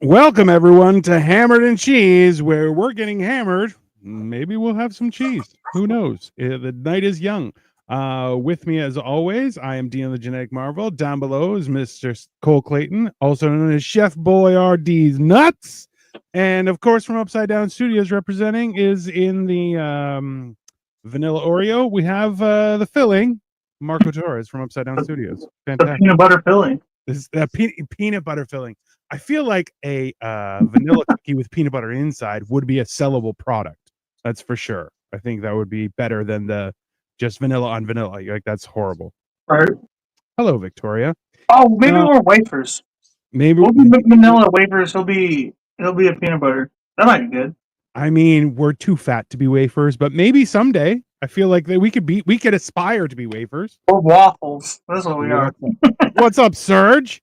Welcome, everyone, to Hammered and Cheese, where we're getting hammered. Maybe we'll have some cheese. Who knows? The night is young. With me, as always, I am Dean of the Genetic Marvel. Down below is Mr. Cole Clayton, also known as Chef Boyardee's Nuts. And, of course, from Upside Down Studios, representing is in the Vanilla Oreo. We have the filling, Marco Torres from Upside Down Studios. The Fantastic. peanut butter filling. This peanut butter filling. I feel like a vanilla cookie with peanut butter inside would be a sellable product. That's for sure. I think that would be better than the just vanilla on vanilla. Like, that's horrible. Right. Hello, Victoria. Oh, maybe more wafers. Maybe We'll be vanilla wafers. He'll be a peanut butter. That might be good. I mean, we're too fat to be wafers, but maybe someday. I feel like that we could aspire to be wafers. Or waffles. That's what we are. What's up, Serge?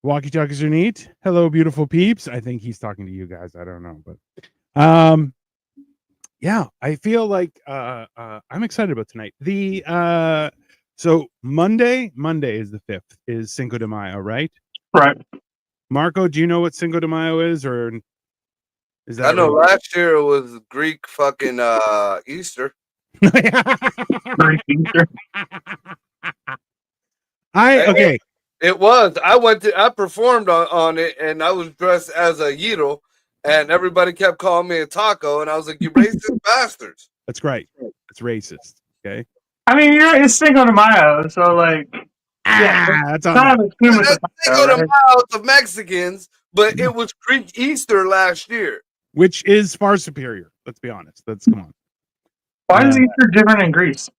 Walkie talkies are neat. Hello, beautiful peeps. I think he's talking to you guys. I don't know, but yeah, I feel like I'm excited about tonight. So Monday is the 5th, is Cinco de Mayo, right? Right. Marco, do you know what Cinco de Mayo is, or is that? I know last year it was Greek fucking Easter. Greek Easter. Okay. It was. I performed on it, and I was dressed as a gyro, and everybody kept calling me a taco, and I was like, "You racist bastards!" That's great. It's racist. Okay. I mean, it's Cinco de Mayo, so like, yeah, that's kind of That's Cinco de Mayo of Mexicans, but it was Greek Easter last year, which is far superior. Let's be honest. Come on. Why is Easter different in Greece?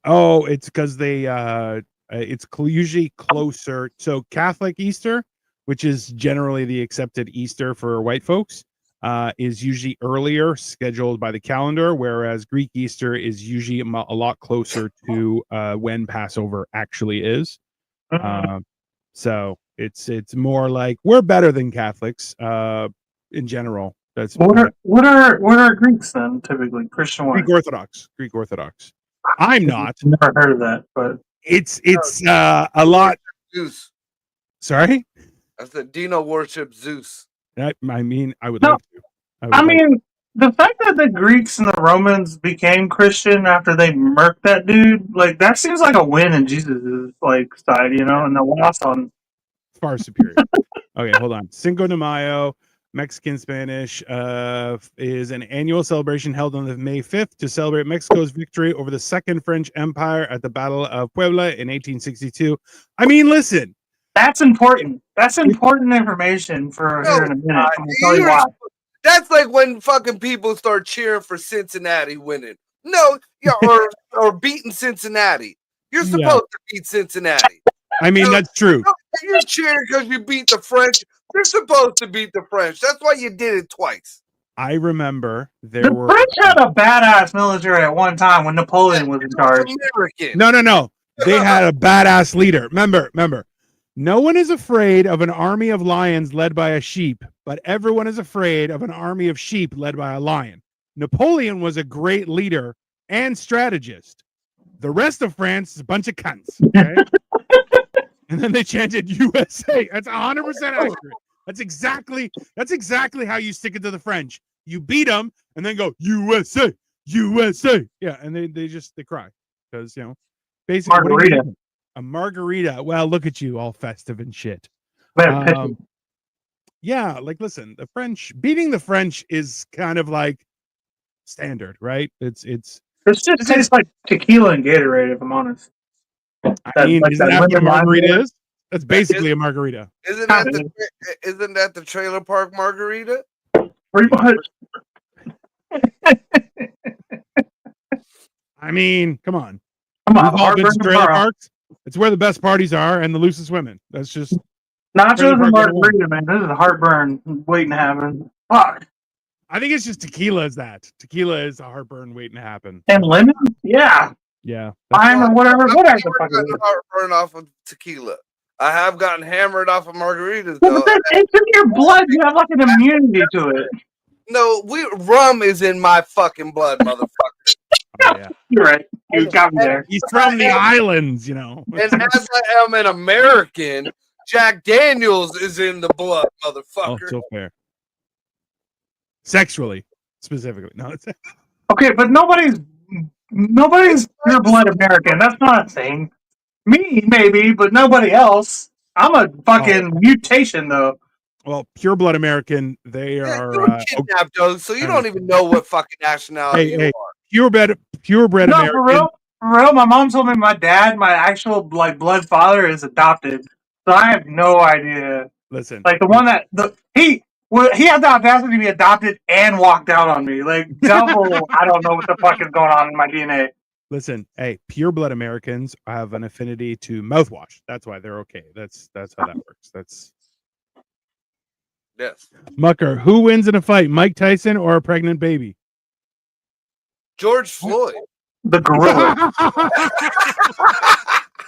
Oh, it's because they it's usually closer. So Catholic Easter, which is generally the accepted Easter for white folks, is usually earlier scheduled by the calendar, whereas Greek Easter is usually a lot closer to when Passover actually is. So it's more like we're better than Catholics in general. That's what are Greeks then typically? Christian ones? Greek Orthodox. I'm not. Never heard of that, but it's a lot. Zeus. Sorry, I said Dino worships Zeus. I mean, I would like to. I mean, the fact that the Greeks and the Romans became Christian after they murked that dude, like that seems like a win in Jesus' like side, you know, and the loss on far superior. Okay, hold on. Cinco de Mayo, Mexican Spanish, is an annual celebration held on the May 5th to celebrate Mexico's victory over the Second French Empire at the Battle of Puebla in 1862. I mean, listen. That's important. That's important information for here in a minute. I'm tell you why. That's like when fucking people start cheering for Cincinnati winning. No, yeah, or beating Cincinnati. You're supposed to beat Cincinnati. I mean, that's true. You're cheering because you beat the French. You're supposed to beat the French. That's why you did it twice. I remember the French had a badass military at one time when Napoleon was in charge. No. They had a badass leader. Remember. No one is afraid of an army of lions led by a sheep, but everyone is afraid of an army of sheep led by a lion. Napoleon was a great leader and strategist. The rest of France is a bunch of cunts. Okay? And then they chanted USA. That's 100% accurate. That's exactly how you stick it to the French. You beat them and then go USA. Yeah, and they cry because basically margarita. A margarita. Well, look at you, all festive and shit. Yeah, like listen, the French beating the French is kind of like standard, right? It just tastes like tequila and Gatorade, if I'm honest. I mean, isn't that what a margarita is? That's basically a margarita. Isn't that the trailer park margarita? Pretty much. I mean, come on. We've all been to trailer parks. It's where the best parties are and the loosest women. That's just Nachos and margarita, man. This is a heartburn waiting to happen. Fuck. I think it's just tequila is that. Tequila is a heartburn waiting to happen. And lemon? Yeah. Yeah. Lime or whatever. Whatever the fuck it is. Heartburn off of tequila. I have gotten hammered off of margaritas, though. It's in your blood. You have like an immunity to it. No, rum is in my fucking blood, motherfucker. Oh, yeah. You're right. You got me there. He's from the islands, you know. And as I am an American, Jack Daniels is in the blood, Oh, motherfucker. so fair. Sexually, specifically. No, it's Okay, but nobody's pure blood American. That's not a thing. Me, maybe, but nobody else. I'm a fucking mutation, though. well, pure blood American. They Yeah, are you were kidnapped, though, so you don't even know what fucking nationality you hey, are. purebred No, American. for real. My mom told me my dad, my actual like blood father, is adopted. So I have no idea. Listen, Like the one that he had the audacity to be adopted and walked out on me. Like double. I don't know what the fuck is going on in my DNA. listen. Hey, pure blood Americans have an affinity to mouthwash. That's why they're okay. That's how that works. That's Yes. Mucker. Who wins in a fight, Mike Tyson or a pregnant baby? George Floyd. The gorilla.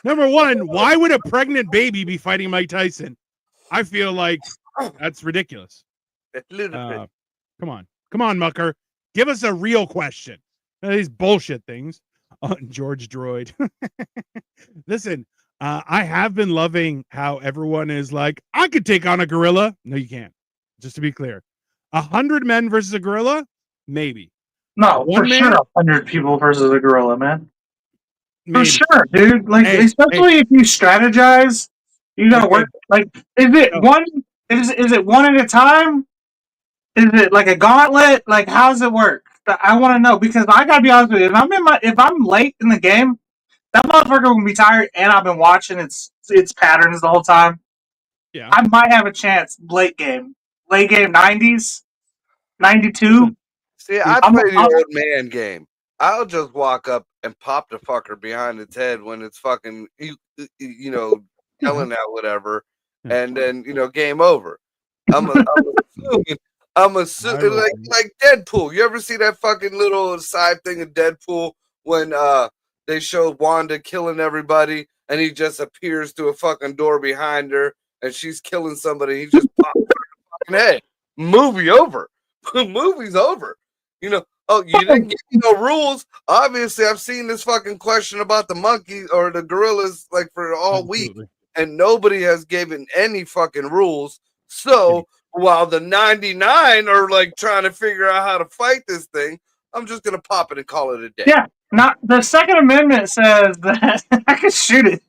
Number one, why would a pregnant baby be fighting Mike Tyson? I feel like that's ridiculous. Ludicrous. Come on, Mucker. Give us a real question. These bullshit things. George Droid. Listen, I have been loving how everyone is like, I could take on a gorilla. No, you can't. Just to be clear, 100 men versus a gorilla, maybe. No, One for man? sure, 100 people versus a gorilla, man. Maybe. For sure, dude. Like, Hey, especially if you strategize, you gotta work. Like, is it one? Is it one at a time? Is it like a gauntlet? Like, how does it work? I want to know because I gotta be honest with you. If I'm late in the game, that motherfucker will be tired, and I've been watching its patterns the whole time. Yeah, I might have a chance late game, 90s, 92. Listen, See, I play the old man game. I'll just walk up and pop the fucker behind its head when it's fucking, yelling at whatever, and then game over. I'm assuming like Deadpool. You ever see that fucking little side thing of Deadpool when they show Wanda killing everybody and he just appears to a fucking door behind her and she's killing somebody. He just pops her in the fucking head. Movie over. Movie's over. Oh, you didn't give me no rules. Obviously, I've seen this fucking question about the monkeys or the gorillas like for all week, and nobody has given any fucking rules. So while the 99 are like trying to figure out how to fight this thing, I'm just gonna pop it and call it a day. Yeah, not the Second Amendment says that I can shoot it.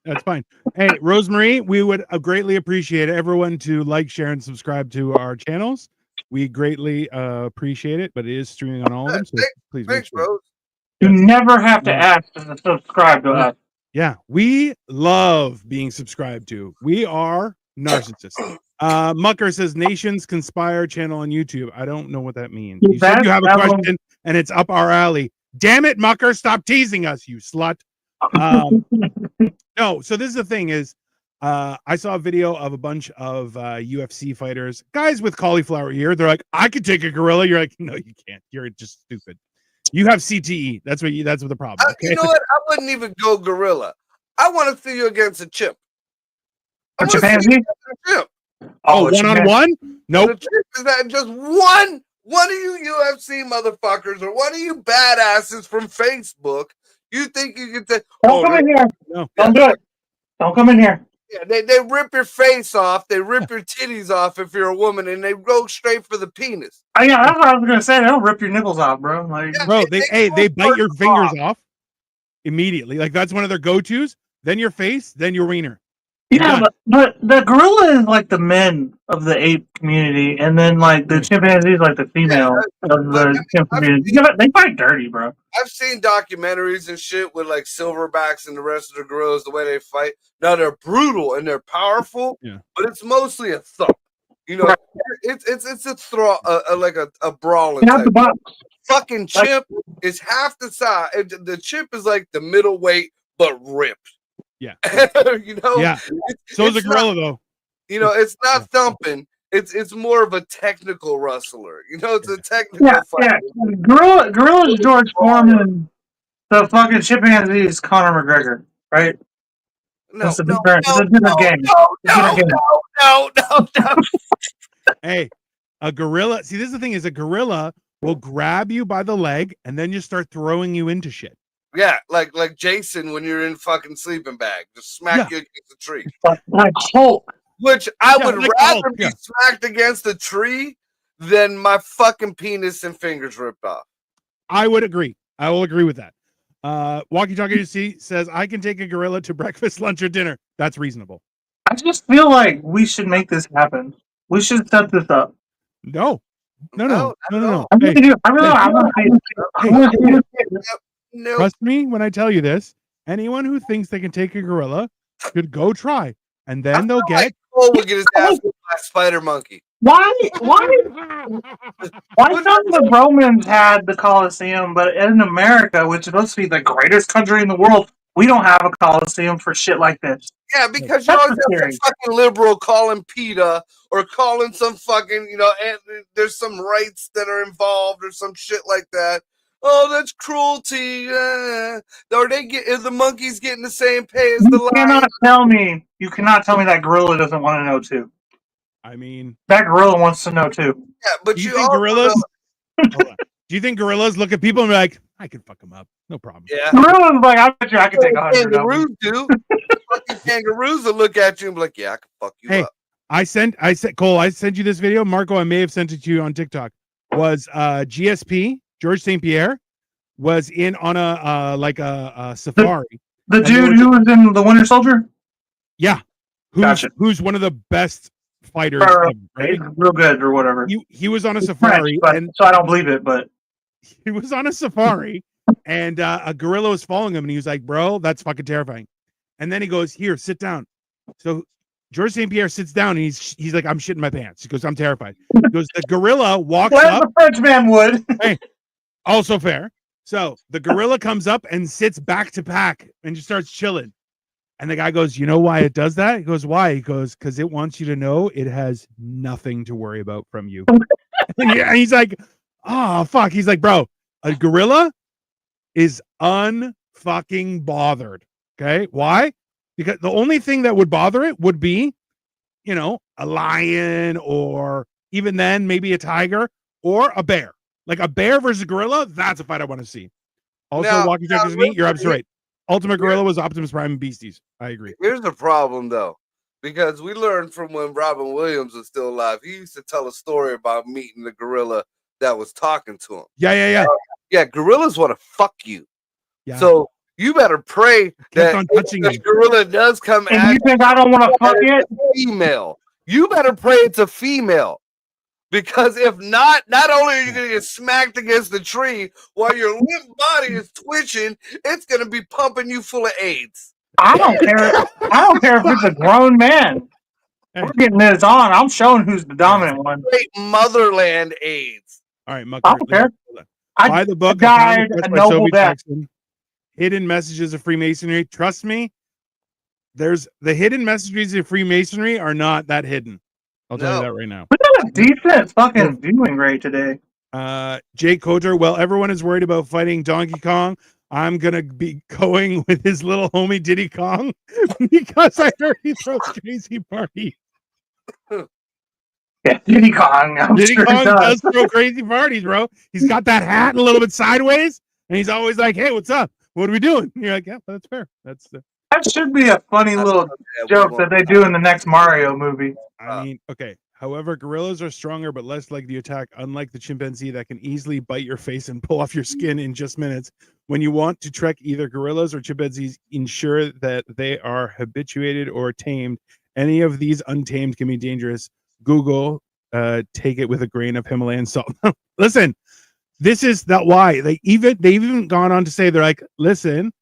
That's fine. Hey, Rosemary, we would greatly appreciate everyone to like, share, and subscribe to our channels. We greatly appreciate it, but it is streaming on all of them. So please make sure. Rose. You never have to ask to subscribe to us. Yeah, we love being subscribed to. We are narcissists. Mucker says Nations Conspire channel on YouTube. I don't know what that means. You said you have a question and it's up our alley. Damn it, Mucker, stop teasing us, you slut. No, so this is the thing is I saw a video of a bunch of UFC fighters, guys with cauliflower ear. They're like, I could take a gorilla. You're like, no, you can't. You're just stupid. You have CTE. That's what the problem. Okay? You know what? I wouldn't even go gorilla. I want to see you against a chimp. A chimpanzee? Oh, one-on-one? Nope. Is that just one of you UFC motherfuckers or one of you badasses from Facebook? You think you can take? Don't come in here. No. Don't do it. Don't come in here. Yeah, they rip your face off. They rip your titties off if you're a woman, and they go straight for the penis. Oh, yeah, that's what I was gonna say. They'll rip your nipples off, bro. Like, Yeah, bro, they bite your fingers off immediately. Like that's one of their go-tos. Then your face, then your wiener. Yeah, but the gorilla is like the men of the ape community, and then like the chimpanzee is like the female of the chimp community. They fight dirty, bro. I've seen documentaries and shit with like silverbacks and the rest of the gorillas, the way they fight. Now they're brutal and they're powerful, but it's mostly a thump. It's a throw, like a brawling. Fucking chimp is half the size. The chimp is like the middleweight, but ripped. Yeah. Yeah. So is a gorilla though. It's not thumping. It's more of a technical wrestler. It's a technical fight. Yeah. Gorilla's George Foreman. The fucking chimpanzee is Conor McGregor, right? It's a different game. No. Hey, a gorilla. See, this is the thing: is a gorilla will grab you by the leg and then just start throwing you into shit. Yeah, like Jason when you're in fucking sleeping bag, just smack you against the tree. Like Hulk. Which I would like rather Hulk, be smacked against the tree than my fucking penis and fingers ripped off. I would agree. I will agree with that. Walkie Talkie says I can take a gorilla to breakfast, lunch, or dinner. That's reasonable. I just feel like we should make this happen. We should set this up. No. No. I really do. I want to No. Trust me when I tell you this. Anyone who thinks they can take a gorilla should go try, and then they'll get. Like Cole would get his ass whipped by a spider monkey. Why none of the Romans had the Colosseum, but in America, which is supposed to be the greatest country in the world, we don't have a Colosseum for shit like this. Yeah, because you always have some fucking liberal calling PETA or calling some fucking, and there's some rights that are involved or some shit like that. Oh, that's cruelty. Or is the monkeys getting the same pay as the lion? You cannot tell me that gorilla doesn't want to know too. I mean, that gorilla wants to know too. Yeah, but do you think gorillas? Do you think gorillas look at people and be like, "I can fuck them up, no problem"? Yeah, gorillas like, I bet you I can take 100. Kangaroos do. Fucking kangaroos will look at you and be like, "Yeah, I can fuck you up." I sent Cole. I sent you this video, Marco. I may have sent it to you on TikTok. Was GSP George St. Pierre was in on a safari. The dude who was in the Winter Soldier. Yeah, who's one of the best fighters, right? Real good or whatever. He was on a safari, so I don't believe it. But he was on a safari, and a gorilla was following him, and he was like, "Bro, that's fucking terrifying." And then he goes, "Here, sit down." So George St. Pierre sits down, and he's like, "I'm shitting my pants." He goes, "I'm terrified." He goes, the gorilla walks up. The Frenchman would. Hey, also fair. So the gorilla comes up and sits back to back and just starts chilling. And the guy goes, "You know why it does that?" He goes, "Why?" He goes, "Because it wants you to know it has nothing to worry about from you." And he's like, "Oh, fuck." He's like, "Bro, a gorilla is unfucking bothered." Okay. Why? Because the only thing that would bother it would be, a lion, or even then maybe a tiger or a bear. Like a bear versus a gorilla, that's a fight I want to see. Also, Walkie Talkie me, you're absolutely right. Ultimate Gorilla was Optimus Prime and Beasties. I agree. Here's the problem, though, because we learned from when Robin Williams was still alive. He used to tell a story about meeting the gorilla that was talking to him. Yeah. Yeah, gorillas want to fuck you. Yeah. So you better pray that the gorilla does come at you. And you think I don't want to fuck it? Female. You better pray it's a female. Because if not only are you going to get smacked against the tree while your limp body is twitching, it's going to be pumping you full of AIDS. I don't care if it's a grown man. We're getting this on. I'm showing who's the dominant one. Great motherland AIDS. All right, Mucker. I don't care. Buy the book. Died a noble death. Hidden Messages of Freemasonry. Trust me, the hidden messages of Freemasonry are not that hidden. I'll tell you that right now. We got a decent fucking viewing rate today. Jake Coulter, well, everyone is worried about fighting Donkey Kong. I'm going to be going with his little homie Diddy Kong because I heard he throws crazy parties. Yeah, Diddy Kong. Diddy Kong does throw crazy parties, bro. He's got that hat a little bit sideways, and he's always like, "Hey, what's up? What are we doing?" And you're like, "Yeah, that's fair. That should be a funny little joke that they do in the next Mario movie." I mean, okay. However, gorillas are stronger but less likely to attack, unlike the chimpanzee that can easily bite your face and pull off your skin in just minutes. When you want to trek either gorillas or chimpanzees, ensure that they are habituated or tamed. Any of these untamed can be dangerous. Google, take it with a grain of Himalayan salt. Listen, this is that why they've even gone on to say, they're like, listen,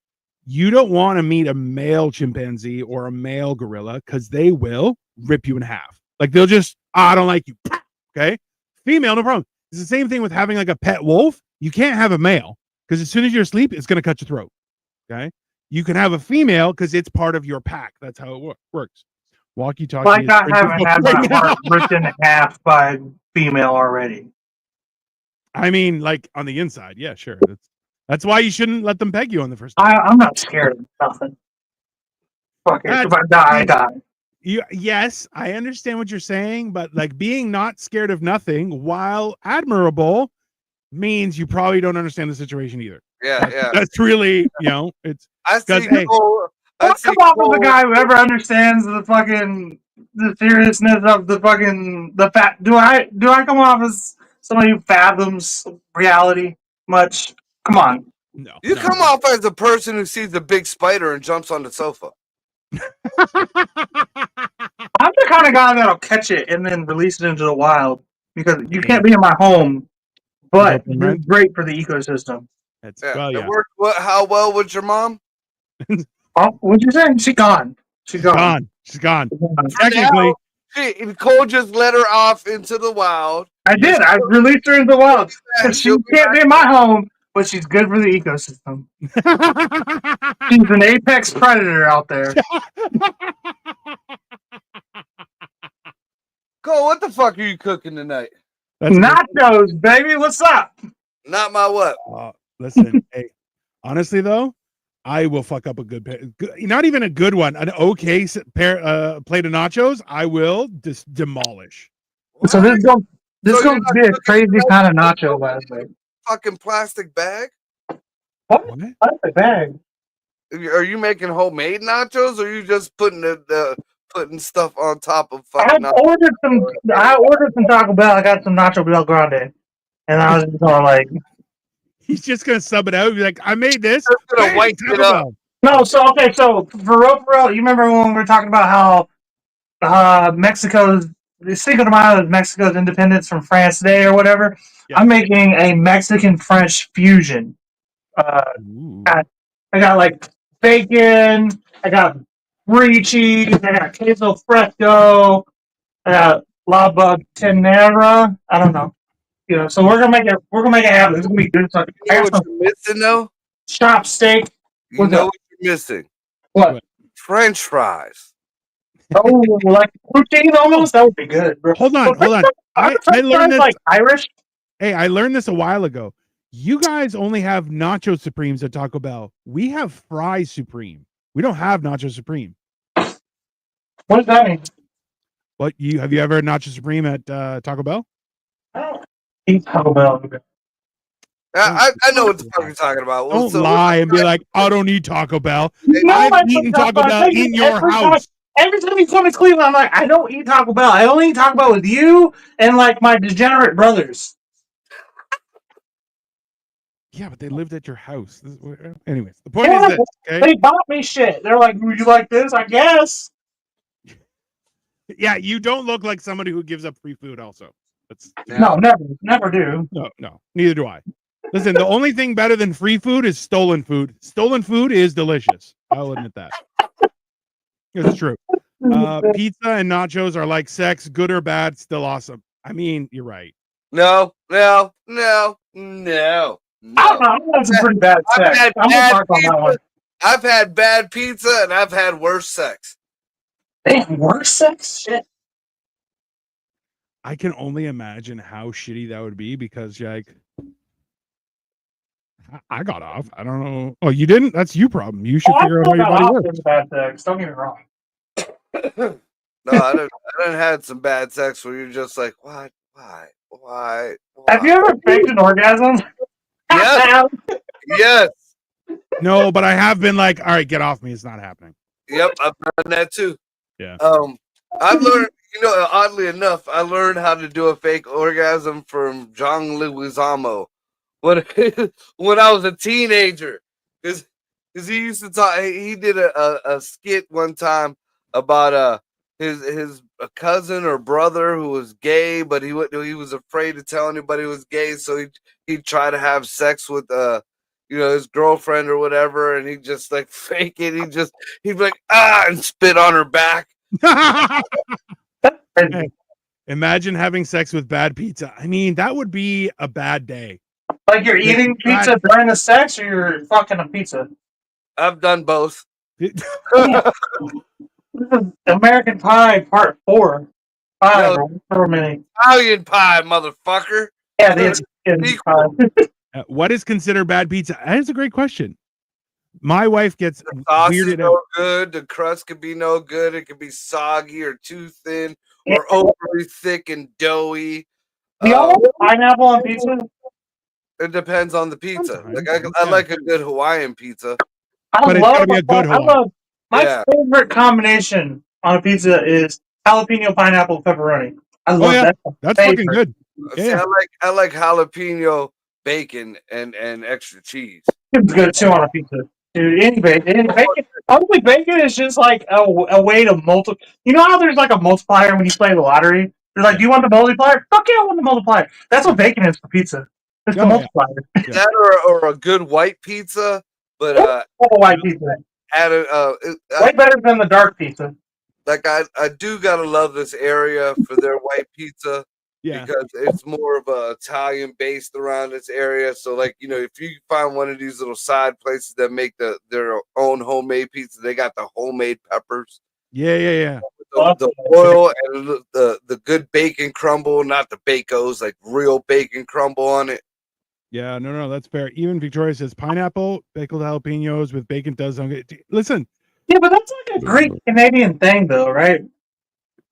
you don't want to meet a male chimpanzee or a male gorilla because they will rip you in half. Like they'll just, I don't like you. Okay. Female, no problem. It's the same thing with having like a pet wolf. You can't have a male because as soon as you're asleep, it's going to cut your throat. Okay. You can have a female because it's part of your pack. That's how it works. Walkie Talkie. Like I haven't had my heart ripped in half by a female already. I mean, like on the inside. Yeah, sure. That's why you shouldn't let them peg you on the first time. I'm not scared of nothing. Fuck it. If I die, I die. Yes, I understand what you're saying, but like being not scared of nothing, while admirable, means you probably don't understand the situation either. Yeah. That's really, it's I because see hey, Cole. I Don't see come off as a Cole. guy who ever understands the seriousness of the fact. Do I come off as somebody who fathoms reality much? Come on. no, You no. come off as a person who sees a big spider and jumps on the sofa. I'm the kind of guy that'll catch it and then release it into the wild because you Hey, can't be in my home, but without the you're rent. great for the ecosystem. That's Yeah. well, It yeah. worked. How well with your mom? Oh, what'd you say? She gone. She's gone. She's gone. For Technically, now, Cole just let her off into the wild. I did. I released her into the wild because she She'll be can't back. be in my home, but she's good for the ecosystem. She's an apex predator out there. Cole, what the fuck are you cooking tonight? that's a good- Nachos, baby. What's up? Not my what? listen, hey, honestly though, I will fuck up a not even a good one, an okay plate of nachos. I will just demolish. So What? this So is you're going to not be a cooking crazy tonight? kind of nacho last night. Fucking plastic bag? What? What? That's the bag. Are you making homemade nachos, or are you just putting putting stuff on top of I fucking nachos? ordered some Taco Bell. I got some Nacho Bel Grande, and I was just going like, He's just gonna sub it out. Be like, I made this. Just gonna Bang, wipe Taco it up. Bell. no. So okay, so for real, you remember when we were talking about how Mexico's the Cinco de Mayo is Mexico's independence from France Day or whatever? Yeah. I'm making a Mexican French fusion. Ooh. I got like bacon. I got brie cheese. I got queso fresco. I got lava tenera. I don't know. So we're gonna make it. We're gonna make it happen. It's gonna be good. So You I know got what some you're missing, though? chop steak. You What's know up? what you're missing? What? French fries. Oh, like poutine almost. That would be good, bro. Hold on. I learned this. Like Irish. Hey, I learned this a while ago. You guys only have Nacho Supremes at Taco Bell. We have Fries Supreme. We don't have Nacho Supreme. What does that mean? What have you ever had Nacho Supreme at Taco Bell? I don't eat Taco Bell. I know what the fuck you're talking about. Don't lie and be like, I don't eat Taco Bell. No, I've eaten Taco Bell in your house. Every time you come to Cleveland, I'm like, I don't eat Taco Bell. I only eat Taco Bell with you and like my degenerate brothers. Yeah, but they lived at your house. Anyways, the point is this. Okay? They bought me shit. They're like, would you like this? I guess. Yeah, you don't look like somebody who gives up free food. Also, No, never do. No, neither do I. Listen, the only thing better than free food is stolen food. Stolen food is delicious. I'll admit that. It's true. Pizza and nachos are like sex, good or bad, still awesome. I mean, you're right. No. I don't know. I've had some pretty bad sex. I'm gonna mark on that one. I've had bad pizza and I've had worse sex. Damn, worse sex? Shit. I can only imagine how shitty that would be because, like, I got off. I don't know. Oh, you didn't? That's you problem. You should figure out how your body works. Bad sex. Don't get me wrong. No, I didn't had some bad sex where you're just like, what? Why? Have you ever faked an orgasm? Yes. Yes. No, but I have been like, all right, get off me. It's not happening. Yep, I've done that too. Yeah. I've learned, oddly enough, I learned how to do a fake orgasm from John Leguizamo when I was a teenager. Because he used to talk. He did a skit one time about his cousin or brother who was gay, but he was afraid to tell anybody he was gay, so he'd try to have sex with his girlfriend or whatever, and he'd just like fake it. He'd be like and spit on her back. Hey, imagine having sex with bad pizza. I mean, that would be a bad day. Like you're eating pizza during the sex, or you're fucking a pizza? I've done both. This is American Pie Part 4. 5 or however many. Italian pie, motherfucker. Yeah, it's pie. What is considered bad pizza? That is a great question. My wife gets the sauce is weirded no out. good. The crust could be no good. It could be soggy or too thin or overly thick and doughy. Do y'all want pineapple on pizza? It depends on the pizza. Sometimes, Like I yeah. like a good Hawaiian pizza. But it's gotta be a good I Hawaiian. love my Yeah. favorite combination on a pizza is jalapeno, pineapple, pepperoni. I love yeah. that. That's fucking good. See, Yeah. I like jalapeno, bacon, and extra cheese. It's good too on a pizza. Dude, any bacon. Honestly, bacon is just like a way to multiply. You know how there's like a multiplier when you play the lottery? They're like, Yeah. do you want the multiplier? Fuck yeah, I want the multiplier. That's what bacon is for pizza. It's the Oh, yeah. multiplier. Yeah. That or a good white pizza, but White pizza. add a Way better than the dark pizza. like I do gotta love this area for their white pizza. Yeah. Because it's more of a Italian based around this area. So, like, you know, if you find one of these little side places that make their own homemade pizza, they got the homemade peppers, Yeah. the oil, and the good bacon crumble, not the bacos, like real bacon crumble on it. Yeah, no, that's fair. Even Victoria says pineapple, pickled jalapenos with bacon does sound good. Listen, Yeah, but that's like a Greek Canadian thing, though, right?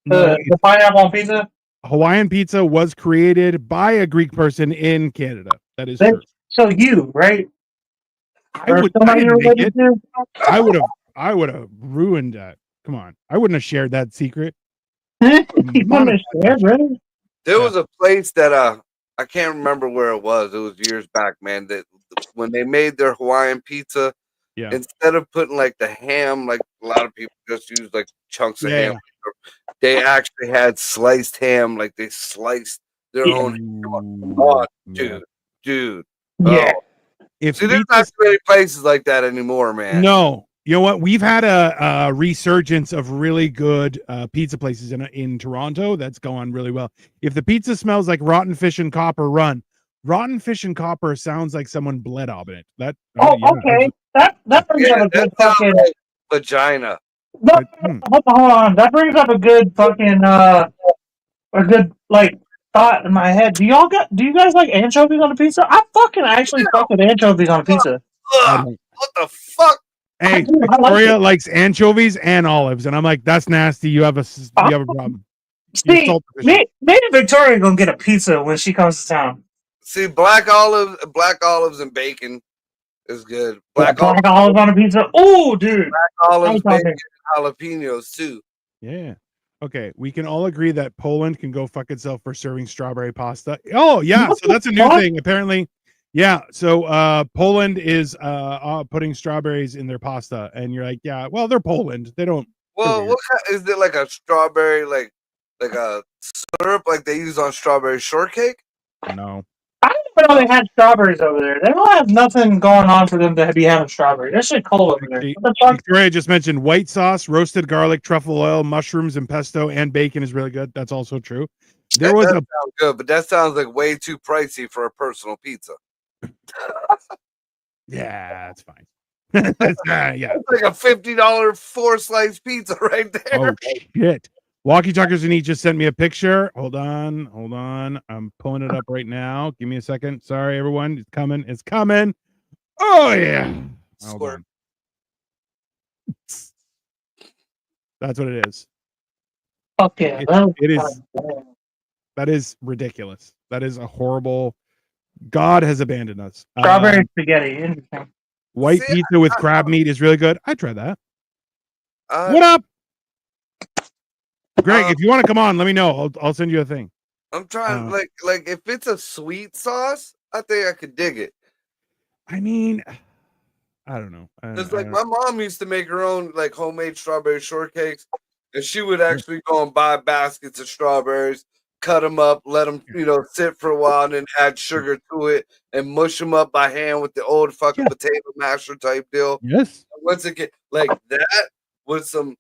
no, The pineapple on pizza. Hawaiian pizza was created by a Greek person in Canada. That is true. So you, right? I didn't make it. I would have ruined that. Come on. I wouldn't have shared that secret. You wouldn't have shared, really? There was a place that I can't remember where it was. It was years back, man. That when they made their Hawaiian pizza, Yeah. instead of putting like the ham, like a lot of people just use like chunks of ham, they actually had sliced ham, like they sliced their own. Oh, dude. Yeah. Oh. There's not too many places like that anymore, man. No. You know what? We've had a resurgence of really good pizza places in Toronto that's going really well. If the pizza smells like rotten fish and copper, run. Rotten fish and copper sounds like someone bled on it. Okay. That brings up a good fucking vagina. Hold on. That brings up a good fucking a good like thought in my head. Do you guys like anchovies on a pizza? I fucking actually fuck with anchovies on a pizza. What the fuck? Hey, Victoria likes anchovies and olives, and I'm like, that's nasty. You have a problem. See, maybe Victoria gonna get a pizza when she comes to town. See, black olives and bacon is good. Black olives on a pizza. Oh, dude. Black olives, bacon, and jalapenos too. Yeah. Okay, we can all agree that Poland can go fuck itself for serving strawberry pasta. Oh yeah, so that's a new thing apparently. Yeah, so Poland is putting strawberries in their pasta, and you're like, yeah, well, they're Poland. They don't. Well, what kind, is it like a strawberry, like a syrup, like they use on strawberry shortcake? No. I didn't know they had strawberries over there. They don't have nothing going on for them to be having strawberries. That shit cold over there. What the fuck? Victoria just mentioned white sauce, roasted garlic, truffle oil, mushrooms, and pesto, and bacon is really good. That's also true. That does sound good, but that sounds like way too pricey for a personal pizza. Yeah, that's fine. Yeah, it's like a $50 4-slice pizza right there. Oh shit! Walkie Talkers and he just sent me a picture. Hold on. I'm pulling it up right now. Give me a second. Sorry, everyone. It's coming. Oh yeah. Hold on. That's what it is. Okay. It is. That is ridiculous. That is a horrible. God has abandoned us. Strawberry spaghetti. Interesting. White pizza with crab meat is really good. I try that. What up, Greg? If you want to come on, let me know. I'll send you a thing. I'm trying like if it's a sweet sauce, I think I could dig it. I mean, I don't know. Because like my mom used to make her own like homemade strawberry shortcakes, and she would actually go and buy baskets of strawberries, cut them up, let them sit for a while, and then add sugar to it and mush them up by hand with the old fucking potato masher type deal. Yes. Once again, like that with some.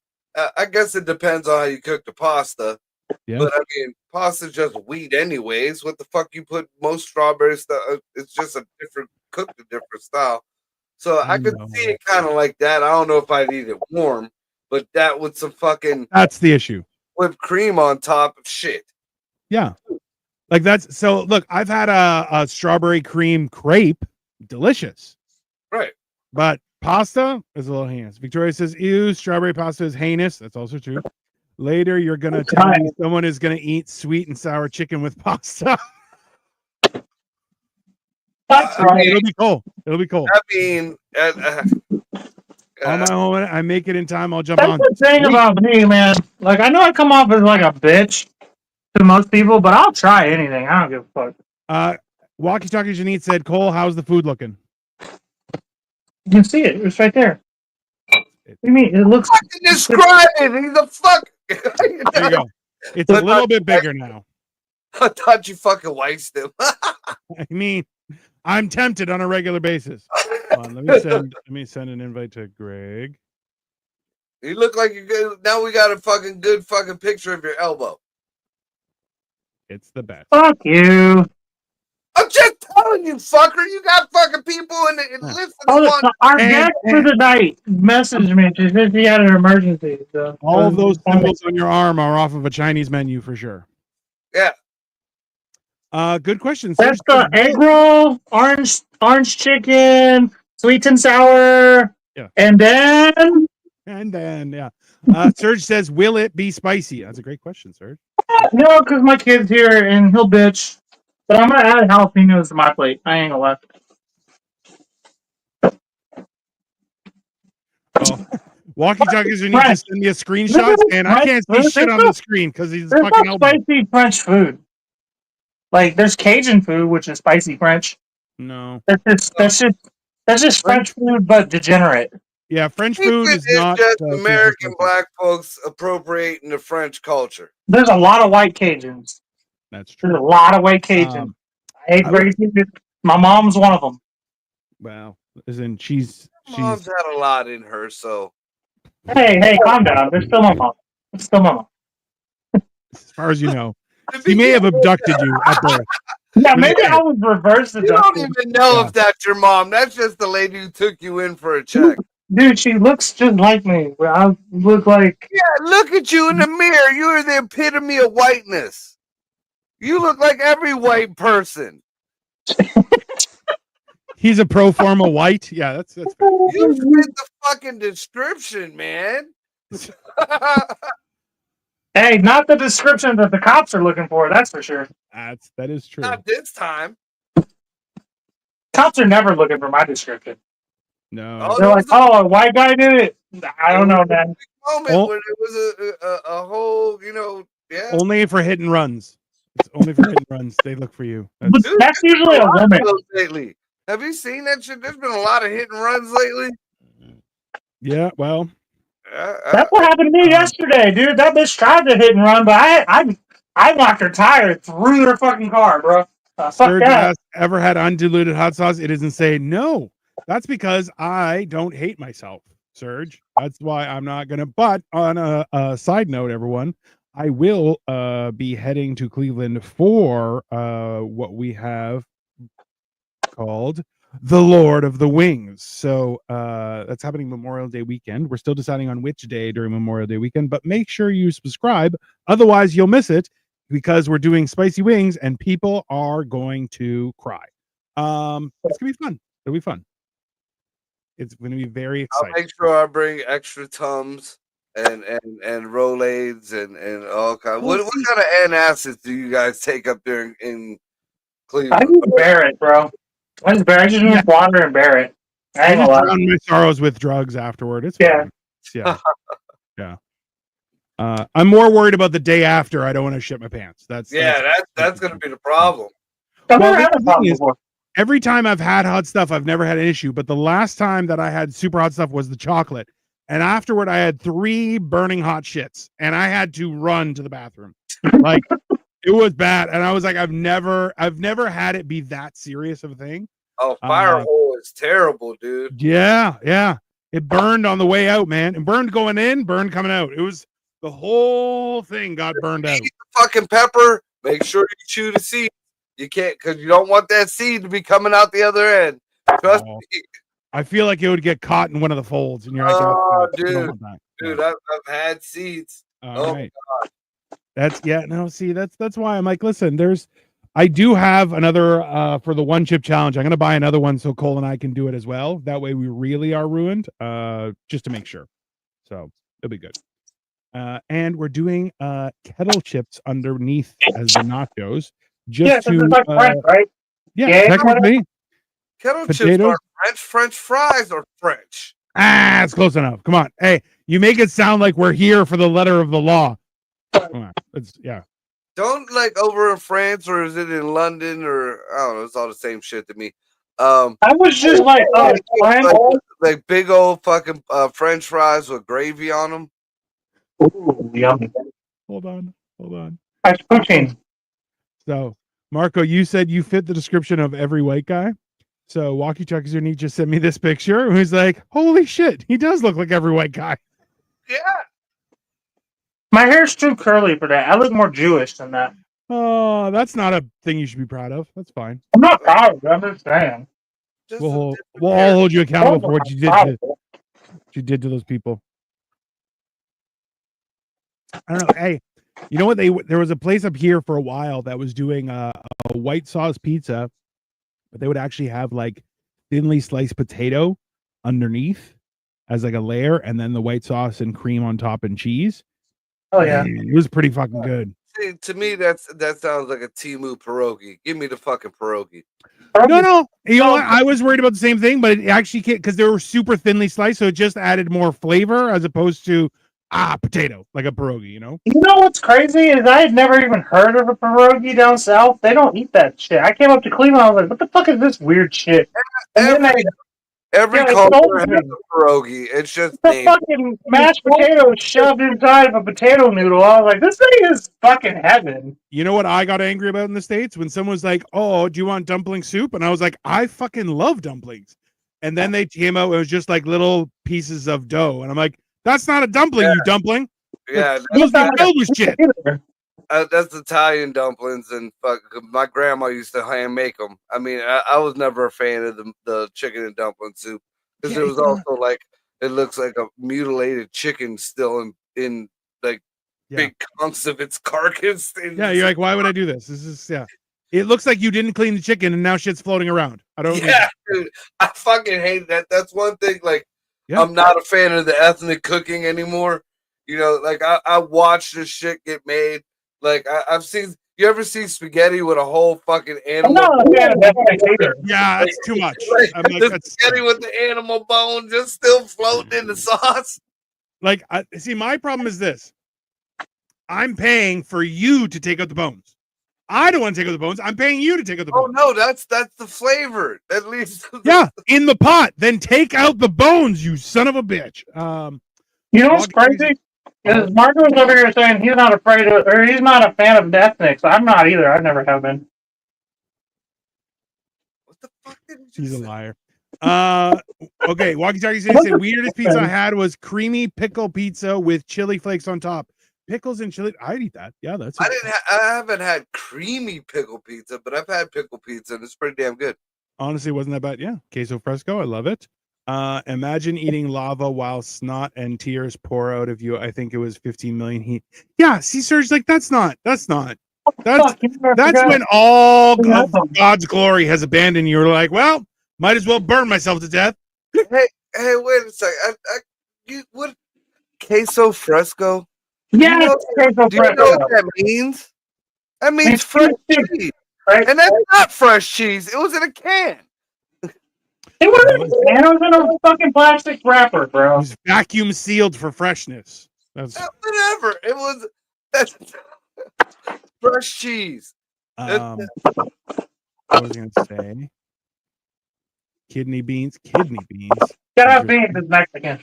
I guess it depends on how you cook the pasta. Yeah. But I mean, pasta's just wheat anyways. What the fuck you put most strawberry stuff? It's just a different cooked a different style. So I could see it kind of like that. I don't know if I'd eat it warm, but that with some fucking that's the issue. Whipped cream on top of shit. Yeah. Like that's so look, I've had a strawberry cream crepe, delicious. Right. But pasta is a little heinous. Victoria says, ew, strawberry pasta is heinous. That's also true. Later, you're going to tell me someone is going to eat sweet and sour chicken with pasta. That's right. It'll be cool. It'll be cool. I mean, On my own, I make it in time. I'll jump That's on. the thing about me, man. Like, I know I come off as like a bitch to most people, but I'll try anything. I don't give a fuck. Walkie Talkie Janine said, Cole, how's the food looking? You can see it. It's right there. What do you mean? It looks. fucking describe it. He's a fuck. There you go. It's a little bit bigger now. I thought you fucking wasted him. I mean, I'm tempted on a regular basis. Hold on, let me send an invite to Greg. You look like you're good. Now we got a fucking good fucking picture of your elbow. It's the best. Fuck you. I'm just telling you, fucker. You got fucking people in the listen. Our guest for the night messaged me. She said she had an emergency. So. All of those symbols on your arm are off of a Chinese menu for sure. Yeah. Good question. That's the egg roll, orange chicken, sweet and sour, yeah, and then yeah. Serge says, "Will it be spicy?" That's a great question, Serge. No, because my kid's here and he'll bitch. But I'm gonna add jalapenos to my plate. I ain't gonna lie. Oh. Walkie talkies need to send me a screenshot, and I can't see shit on the screen because he's fucking spicy French food. Like there's Cajun food, which is spicy French. No, that's just French food, but degenerate. Yeah, French food is not just American black folks appropriating the French culture. There's a lot of white Cajuns. That's true. There's a lot of white Cajuns. I hate raising it. My mom's one of them. Wow, as in she's mom's had a lot in her, so. Hey, calm down. There's still my mom. It's still my mom. As far as you know, she may have abducted you at birth. Yeah, maybe I was reverse abducted. You don't even know if that's your mom. That's just the lady who took you in for a check. Dude, she looks just like me. I look like. Yeah, look at you in the mirror. You are the epitome of whiteness. You look like every white person. He's a pro forma white. Yeah, that's fair. You fit the fucking description, man. Hey, not the description that the cops are looking for. That's for sure. That is true. Not this time. Cops are never looking for my description. No, they're like, "Oh, a white guy did it." I don't know, man. Moment when it was a whole, yeah. Only for hit and runs. It's only for hit and runs. They look for you. That's usually a woman. Lately. Have you seen that shit? There's been a lot of hit and runs lately. Yeah, well, that's what happened to me yesterday, dude. That bitch tried to hit and run, but I knocked her tire through their fucking car, bro. Serge has ever had undiluted hot sauce? It isn't say no. That's because I don't hate myself, Serge. That's why I'm not gonna. But on a side note, everyone, I will be heading to Cleveland for what we have called the Lord of the Wings. So that's happening Memorial Day weekend. We're still deciding on which day during Memorial Day weekend, but make sure you subscribe. Otherwise, you'll miss it because we're doing spicy wings and people are going to cry. It's gonna be fun. It'll be fun. It's going to be very exciting. I'll make sure I bring extra Tums and Rolaids and all kinds. What kind of antacids do you guys take up there in Cleveland? I just bear it, bro. I just drink water and bear it. I ain't gonna drown my sorrows with drugs afterward. It's fine. Yeah. I'm more worried about the day after. I don't want to shit my pants. That's going to be the problem. Every time I've had hot stuff, I've never had an issue. But the last time that I had super hot stuff was the chocolate. And afterward, I had 3 burning hot shits. And I had to run to the bathroom. Like, it was bad. And I was like, I've never had it be that serious of a thing. Oh, fire hole is terrible, dude. Yeah. It burned on the way out, man. And burned going in, burned coming out. It was the whole thing got burned out. Eat the fucking pepper. Make sure you chew the seed. You can't, because you don't want that seed to be coming out the other end. Trust me. I feel like it would get caught in one of the folds, and you're like, "Oh, dude, I've had seeds." Right. My God. That's why I'm like, listen, I do have another for the one chip challenge. I'm gonna buy another one so Cole and I can do it as well. That way, we really are ruined, just to make sure. So it'll be good. And we're doing kettle chips underneath as the nachos. Just to right? technically, Kettle chips Potatoes? are French. French fries are French. Ah, it's close enough. Come on. Hey, you make it sound like we're here for the letter of the law. Come on. Yeah. Don't like over in France, or is it in London, or I don't know. It's all the same shit to me. I was just like, like big old fucking French fries with gravy on them. ooh, yummy. Hold on. That's protein. So, Marco, you said you fit the description of every white guy. So, Walkie Talkies or Neat just sent me this picture. Who's like, holy shit, he does look like every white guy. Yeah. My hair's too curly for that. I look more Jewish than that. Oh, that's not a thing you should be proud of. That's fine. I'm not proud of it. I'm just saying. We'll all hold you accountable for what you did to those people. I don't know. Hey, you know what? There was a place up here for a while that was doing a white sauce pizza, but they would actually have like thinly sliced potato underneath as like a layer, and then the white sauce and cream on top and cheese. Oh yeah, it was pretty fucking good. See, to me, that sounds like a Timu pierogi. Give me the fucking pierogi. No. You know what? I was worried about the same thing, but it actually can't, because they were super thinly sliced, so it just added more flavor as opposed to potato, like a pierogi. You know what's crazy is I had never even heard of a pierogi down south. They don't eat that shit. I came up to Cleveland. I was like, "What the fuck is this weird shit?" Every culture has a pierogi. It's just the fucking mashed potato shoved inside of a potato noodle. I was like, "This thing is fucking heaven." You know what I got angry about in the States? When someone was like, "Oh, do you want dumpling soup?" And I was like, "I fucking love dumplings." And then they came out, it was just like little pieces of dough, and I'm like, "That's not a dumpling, you dumpling." Yeah, those are filled with shit. That's Italian dumplings, and my grandma used to hand make them. I mean, I was never a fan of the chicken and dumpling soup, because it was also like, it looks like a mutilated chicken still in like big chunks of its carcass. Yeah, you're like, why would I do this? This is It looks like you didn't clean the chicken and now shit's floating around. I don't. Yeah, dude, I fucking hate that. That's one thing. Like, I'm not a fan of the ethnic cooking anymore. You know, like I watch this shit get made. Like I've seen. You ever see spaghetti with a whole fucking animal? Yeah, that's too much. The spaghetti with the animal bone just still floating in the sauce. Like, see, my problem is this: I'm paying for you to take out the bones. I don't want to take out the bones. I'm paying you to take out the bones. Oh no, that's the flavor. At least in the pot. Then take out the bones, you son of a bitch. You know what's crazy? Is Marco's over here saying he's not afraid of, or he's not a fan of ethnics. I'm not either. I never have been. What the fuck did you He's a liar. Okay, Walkie Talkie said weirdest pizza I had was creamy pickle pizza with chili flakes on top. Pickles and chili. I'd eat that. Yeah, that's. I haven't had creamy pickle pizza, but I've had pickle pizza, and it's pretty damn good. Honestly, wasn't that bad. Yeah, queso fresco. I love it. Imagine eating lava while snot and tears pour out of you. I think it was 15 million heat. Yeah, see, Serge, like that's when all of God's glory has abandoned you. You're like, well, might as well burn myself to death. Hey, wait a second. What queso fresco? Yeah, do you know what that means? That means fresh cheese, right? And that's not fresh cheese. It was in a can. It was in a fucking plastic wrapper, bro. It was vacuum sealed for freshness. That's whatever. It was fresh cheese. What was I gonna say? Kidney beans. Shut up, beans is Mexican.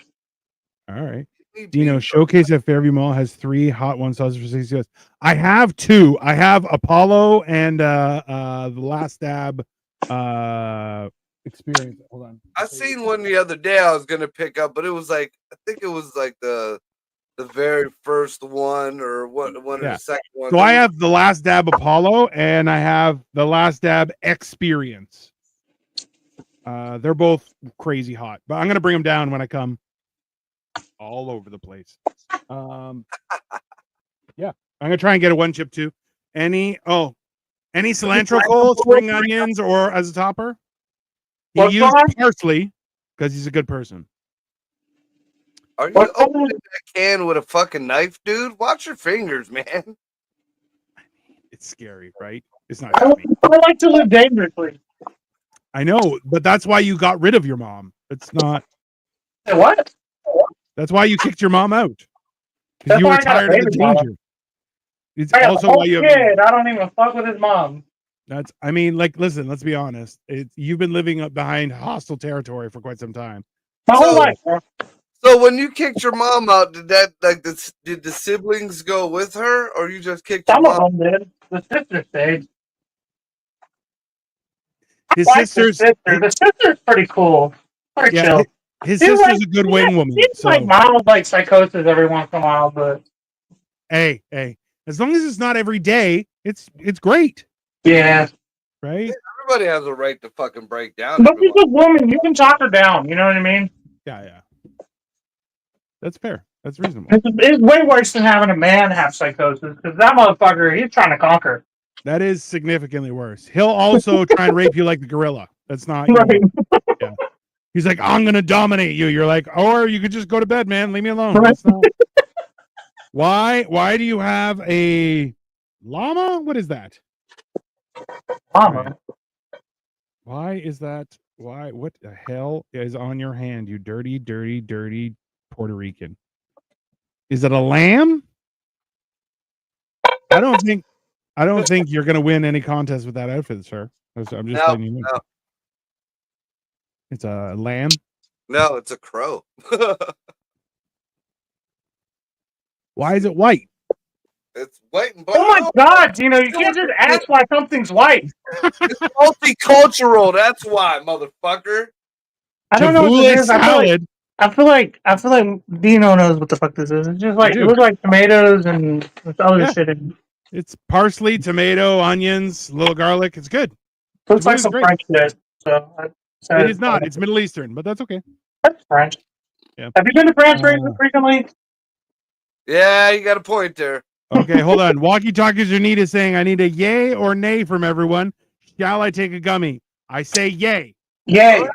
All right. Dino, Showcase at Fairview Mall has 3 hot one sauces for $60. I have 2. I have Apollo and the Last Dab experience. Hold on. I seen one the other day I was gonna pick up, but it was like, I think it was like the very first one, or one of the second one. So I have the Last Dab Apollo and I have the Last Dab Experience. They're both crazy hot, but I'm gonna bring them down when I come. All over the place. I'm gonna try and get a 1 chip too. Any cilantro coal, spring onions, or as a topper? He used parsley because he's a good person. Are you opening that can with a fucking knife, dude? Watch your fingers, man. It's scary, right? It's not. I like to live dangerously. I know, but that's why you got rid of your mom. It's not. What? That's why you kicked your mom out. Because That's you why were I got a tired of the baby mama. danger. It's I got also a whole why you have. kid. I don't even fuck with his mom. That's. I mean, like, listen. Let's be honest. You've been living up behind hostile territory for quite some time. My whole life, bro. So when you kicked your mom out, did that did the siblings go with her, or you just kicked your Some of mom? them did. The sister stayed. His Like the sister's. sister. The sister's pretty cool. Pretty Yeah, chill. his She's sister's like, a good wing woman. she's like So mild, like psychosis every once in a while, but hey, as long as it's not every day, it's great, yeah. right? Everybody has a right to fucking break down. But she's Everyone. a woman. You can talk her down. You know what I mean? Yeah. That's fair. That's reasonable. It's way worse than having a man have psychosis because that motherfucker, he's trying to conquer. That is significantly worse. He'll also try and rape you like the gorilla. That's not. Right. Yeah. He's like, I'm gonna dominate you. You're like, or you could just go to bed, man. Leave me alone. Right. That's not. Why do you have a llama? What is that? Mama. Why is that? Why? What the hell is on your hand? You dirty Puerto Rican. Is it a lamb? I don't think you're gonna win any contest with that outfit, sir. I'm just letting you know. No, It's a lamb. no, it's a crow. Why is it white? It's white and black. Oh my God, you can't just ask why something's white. It's multicultural. That's why, motherfucker. I don't know what Tabbouleh this is. salad. I feel like Dino knows what the fuck this is. It's just like it looks like tomatoes and this other shit. It's parsley, tomato, onions, little garlic. It's good. Looks like Tabouleh's some great. French shit. So It is not. It's Middle Eastern, but that's okay. That's French. Yeah. Have you been to France recently? Yeah, you got a point there. Okay, hold on. Walkie talkies are needed saying I need a yay or nay from everyone. Shall I take a gummy? I say yay. Yay.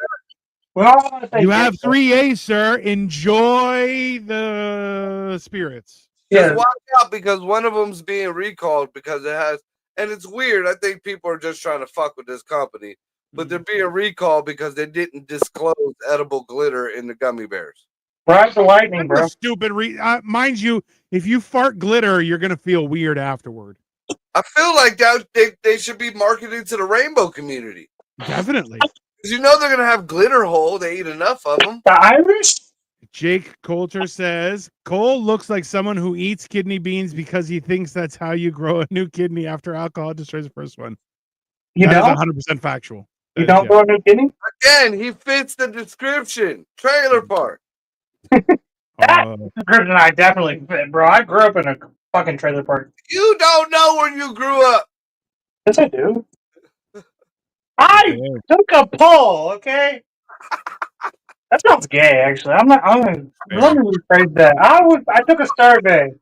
Well, You have 3 A's, sir. Enjoy the spirits. Just watch out because one of them's being recalled because it has, and it's weird. I think people are just trying to fuck with this company, but they're being recalled because they didn't disclose edible glitter in the gummy bears. Ride the lightning, bro. Stupid. Mind you, if you fart glitter, you're gonna feel weird afterward. I feel like that they should be marketing to the rainbow community. Definitely. Because they're gonna have glitter hole. They eat enough of them. The Irish. Jake Coulter says Cole looks like someone who eats kidney beans because he thinks that's how you grow a new kidney after alcohol destroys the first one. You that don't? is 100% factual. You don't grow a new kidney? Again, he fits the description. Trailer park. That description I definitely fit, bro. I grew up in a fucking trailer park. You don't know where you grew up. Yes, I do. I took a poll, okay? That sounds gay, actually. I'm gonna let me rephrase that. I took a survey.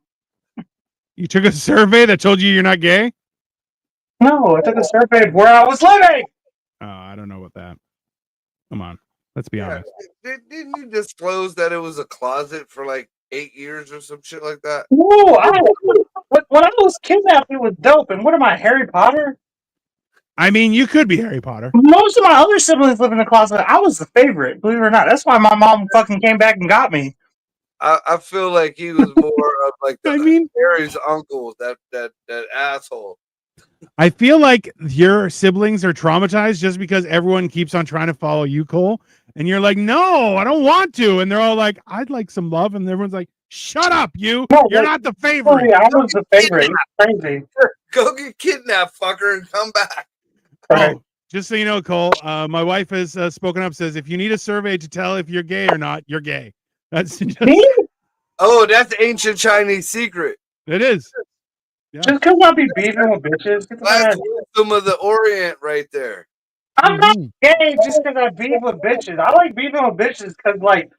You took a survey that told you you're not gay? No, I took a survey of where I was living. I don't know about that. Come on. Let's be honest. Didn't you disclose that it was a closet for like 8 years or some shit like that? No, when I was kidnapped, it was dope. And what am I, Harry Potter? I mean, you could be Harry Potter. Most of my other siblings live in the closet. I was the favorite, believe it or not. That's why my mom fucking came back and got me. I feel like he was more of like Harry's uncle, that asshole. I feel like your siblings are traumatized just because everyone keeps on trying to follow you, Cole. And you're like, no, I don't want to. And they're all like, I'd like some love. And everyone's like, shut up, you're not the favorite. I was the favorite. It's crazy. Go get kidnapped, fucker, and come back. Oh, just so you know, Cole, my wife has spoken up, says if you need a survey to tell if you're gay or not, you're gay. That's just... Oh, that's ancient Chinese secret. It is. Yeah. Just because I be beefing with bitches. That's wisdom of the Orient right there. I'm not gay just because I beef with bitches. I like beefing with bitches because, like,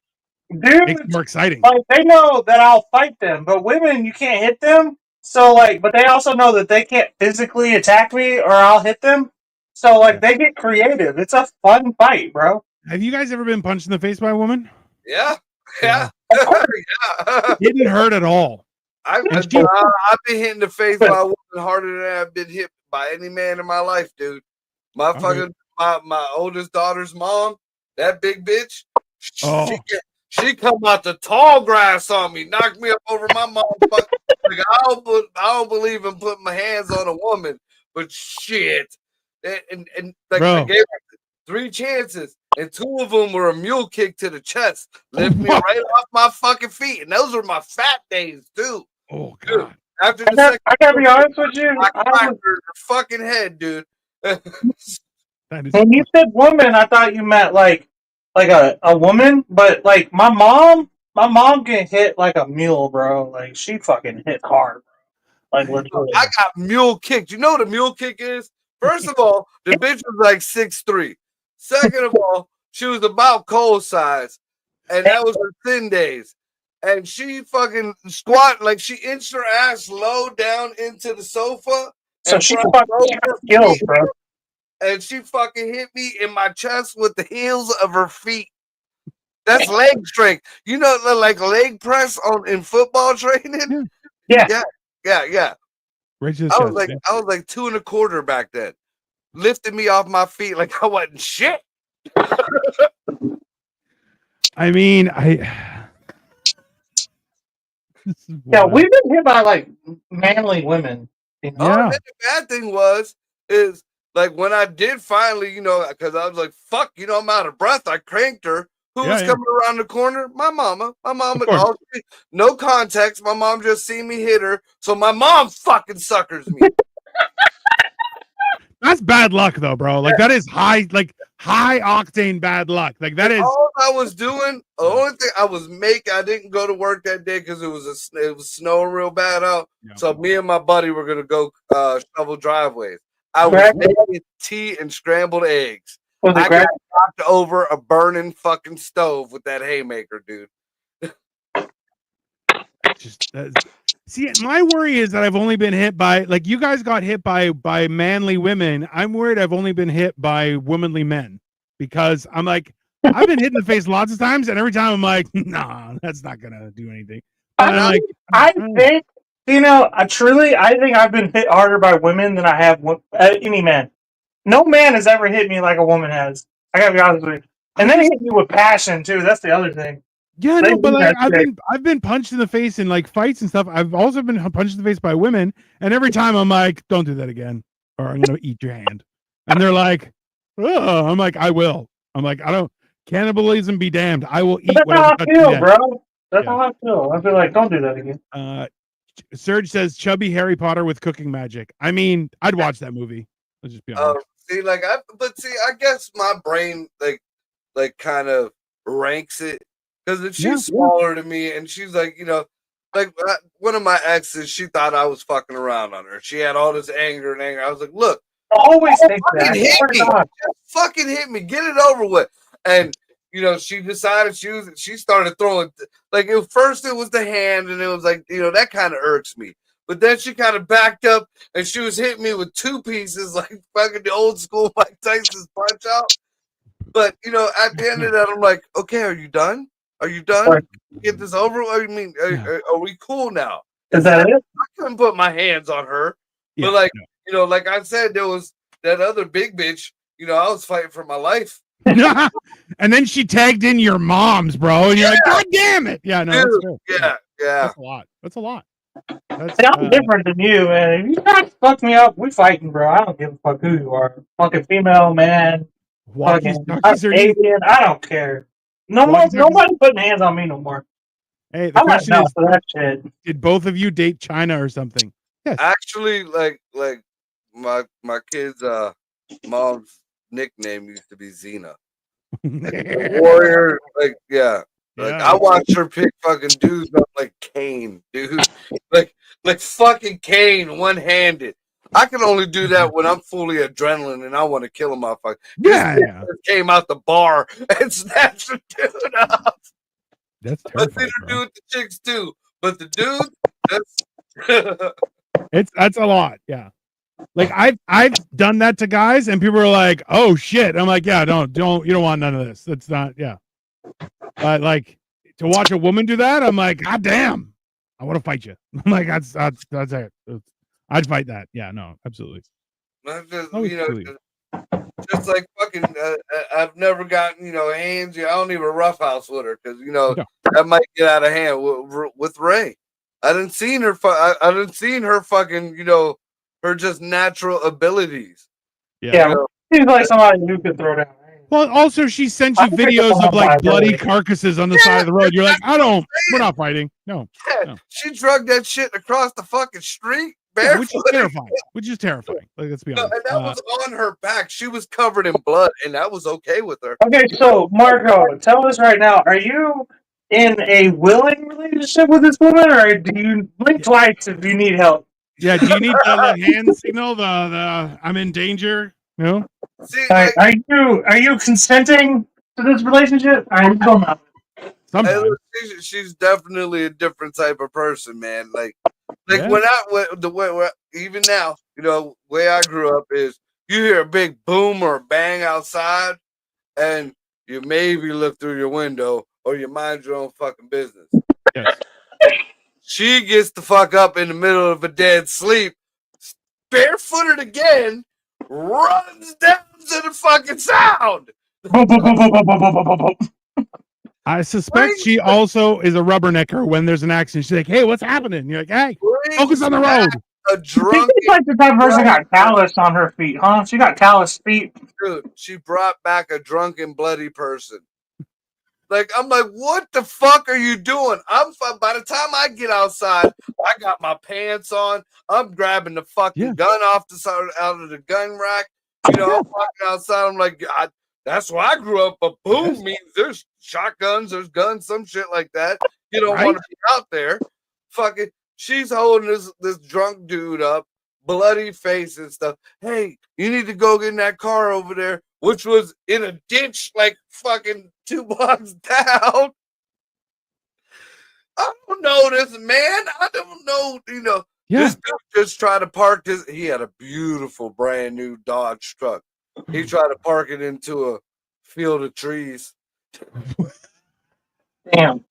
dudes, makes it more exciting. Like, they know that I'll fight them, but women, you can't hit them. So, like, but they also know that they can't physically attack me or I'll hit them. So, like, they get creative. It's a fun fight, bro. Have you guys ever been punched in the face by a woman? Yeah. Yeah. It didn't hurt at all. I've been hit in the face by a woman harder than I've been hit by any man in my life, dude. My my oldest daughter's mom, that big bitch, Oh. she come out the tall grass on me, knocked me up over my motherfucker. Like, I don't believe in putting my hands on a woman, but shit. And like, Bro. I gave her 3 chances, and 2 of them were a mule kick to the chest, lift me What? right off my fucking feet, and those were my fat days too. Oh Dude, God. after the second, I gotta be honest with you. I cracked her fucking head, dude. That is When you said woman, I thought you meant like a woman, but like my mom can hit like a mule, bro. Like she fucking hit hard, like literally. I got mule kicked. You know what a mule kick is? First of all, the bitch was like 6'3". Second of all, she was about Cole size, and that was her thin days. And she fucking squat, like she inched her ass low down into the sofa. So she fucking skills, bro. And she fucking hit me in my chest with the heels of her feet. That's leg strength. You know, like leg press in football training. Yeah. right to the I chest, was like, yeah. I was like 2 1/4 back then. Lifted me off my feet like I wasn't shit. I mean, Yeah, we've been hit by like manly women. You know? Yeah. And the bad thing is like when I did finally, you know, because I was like, fuck, you know, I'm out of breath. I cranked her. Who was coming around the corner? My mama. My mama. No context. My mom just seen me hit her. So my mom fucking suckers me. That's bad luck, though, bro. Like that is high octane bad luck. Like that is all I was doing. The only thing I was making, I didn't go to work that day because it was snowing real bad out. Yeah. So me and my buddy were gonna go shovel driveways. I was making tea and scrambled eggs. I got knocked over a burning fucking stove with that haymaker, dude. See, my worry is that I've only been hit by, like, you guys got hit by manly women. I'm worried I've only been hit by womanly men, because I'm like, I've been hit in the face lots of times, and every time I'm like, nah, that's not gonna do anything. And I think, you know, I think I've been hit harder by women than I have any man. No man has ever hit me like a woman has. I gotta be honest with you. And they hit me with passion too. That's the other thing. Yeah, no, but like I've been punched in the face in like fights and stuff. I've also been punched in the face by women, and every time I'm like, don't do that again, or I'm gonna eat your hand. And they're like, oh, I'm like, I will. I'm like, I don't, cannibalism be damned. I will eat. That's how I feel, bro. That's how I feel. I feel like, don't do that again. Serge says chubby Harry Potter with cooking magic. I mean, I'd watch that movie. Let's just be honest. See, like I guess my brain like kind of ranks it. Because if she's smaller than me, and she's like, you know, like one of my exes, she thought I was fucking around on her. She had all this anger. I was like, look, always think that. Hit me. Just fucking hit me. Get it over with. And you know, she decided she started throwing, like, first it was the hand, and it was like, you know, that kind of irks me. But then she kind of backed up, and she was hitting me with 2 pieces, like fucking the old school Mike Tyson's punch out. But you know, at the end of that, I'm like, okay, are you done? Are you done? Get this over? I mean, are we cool now? Is that it? I couldn't put my hands on her, but like, you know, like I said, there was that other big bitch. You know, I was fighting for my life. And then she tagged in your mom's, bro, and you're like, God damn it! Yeah, no, dude, that's true. Yeah. That's a lot. That's a lot. I'm different than you, man. If you try to fuck me up, we fighting, bro. I don't give a fuck who you are. Fucking female, man. Fucking Asian. I don't care. Nobody putting hands on me no more. Hey, the question is, for that shit. Did both of you date China or something? Yes. Actually, like my kid's mom's nickname used to be Xena. Warrior, like, yeah. Like, I watched her pick fucking dudes up like Kane, dude. like fucking Kane, one-handed. I can only do that when I'm fully adrenaline and I want to kill a motherfucker. Yeah. Came out the bar and snatched the dude up. That's terrifying. I've seen her do it to chicks too, but the dude, that's a lot. Yeah. Like I've done that to guys, and people are like, "Oh shit!" I'm like, "Yeah, don't you don't want none of this. That's not But like to watch a woman do that, I'm like, God damn, I want to fight you. I'm like, that's it. I'd fight that. Yeah, no, absolutely. Just, you know, Just like fucking, I've never gotten, hands. I don't even roughhouse with her because No. that might get out of hand with Ray. I didn't seen her. I didn't seen her fucking, her just natural abilities. Yeah, seems like somebody who could throw down. Well, also she sent you I think videos it's of like all bloody right. carcasses on the side of the road. You're like, we're not fighting. No, Yeah, she drugged that shit across the fucking street yeah, which is barefoot. terrifying. Which is terrifying. Like, let's be No, honest. and that was on her back. She was covered in blood, and that was okay with her. Okay, so Marco, tell us right now: are you in a willing relationship with this woman, or do you blink twice if you need help? Yeah, do you need the hand signal? The I'm in danger. No. See, Like, are you consenting to this relationship? I don't know. Sometimes. She's definitely a different type of person, man. Like Yeah. even now, way I grew up is you hear a big boom or bang outside, and you maybe look through your window or you mind your own fucking business. Yes. She gets the fuck up in the middle of a dead sleep, barefooted again, runs down to the fucking sound. I suspect she also is a rubbernecker when there's an accident. She's like, hey, what's happening? You're like, hey, focus on the road. A drunk. She's like the type of person got callus on her feet, huh? She got callus feet. Dude, she brought back a drunken, bloody person. Like, I'm like, what the fuck are you doing? By the time I get outside, I got my pants on. I'm grabbing the fucking gun off the side out of the gun rack. I'm walking outside. I'm like, that's where I grew up. But boom means there's shotguns, there's guns, some shit like that. You don't want to be out there. Fucking, she's holding this drunk dude up, bloody face and stuff. Hey, you need to go get in that car over there, which was in a ditch like fucking 2 blocks down. I don't know this man. I don't know, This dude just tried to park this. He had a beautiful brand new Dodge truck. He tried to park it into a field of trees. Damn.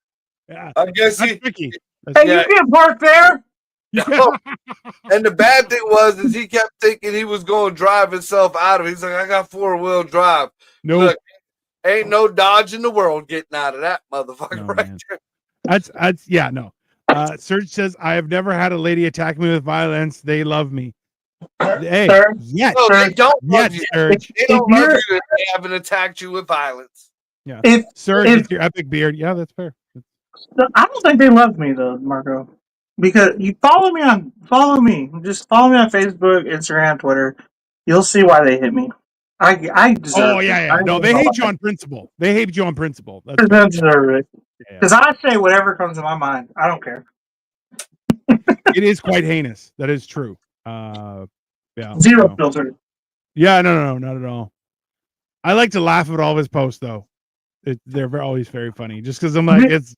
Yeah. I guess That's tricky. Hey, you can't park there. No. And the bad thing is he kept thinking he was going to drive himself out of it. He's like, I got 4-wheel drive. No. Look, ain't no Dodge in the world getting out of that motherfucker right there. That's no. Serge says, I have never had a lady attack me with violence. They love me. Hey, Sir? yes. No, they don't love you. Serge. They don't love you if they haven't attacked you with violence. Yeah. Serge, it's your epic beard. Yeah, that's fair. I don't think they love me though, Marco. Because you follow me. Just follow me on Facebook, Instagram, Twitter. You'll see why they hit me. I deserve it. No, they hate you on principle. They hate you on principle. I deserve it. Because I say whatever comes to my mind. I don't care. It is quite heinous. That is true. Zero filter. Yeah, no, not at all. I like to laugh at all of his posts though. They're always very funny. Just because I'm like, it's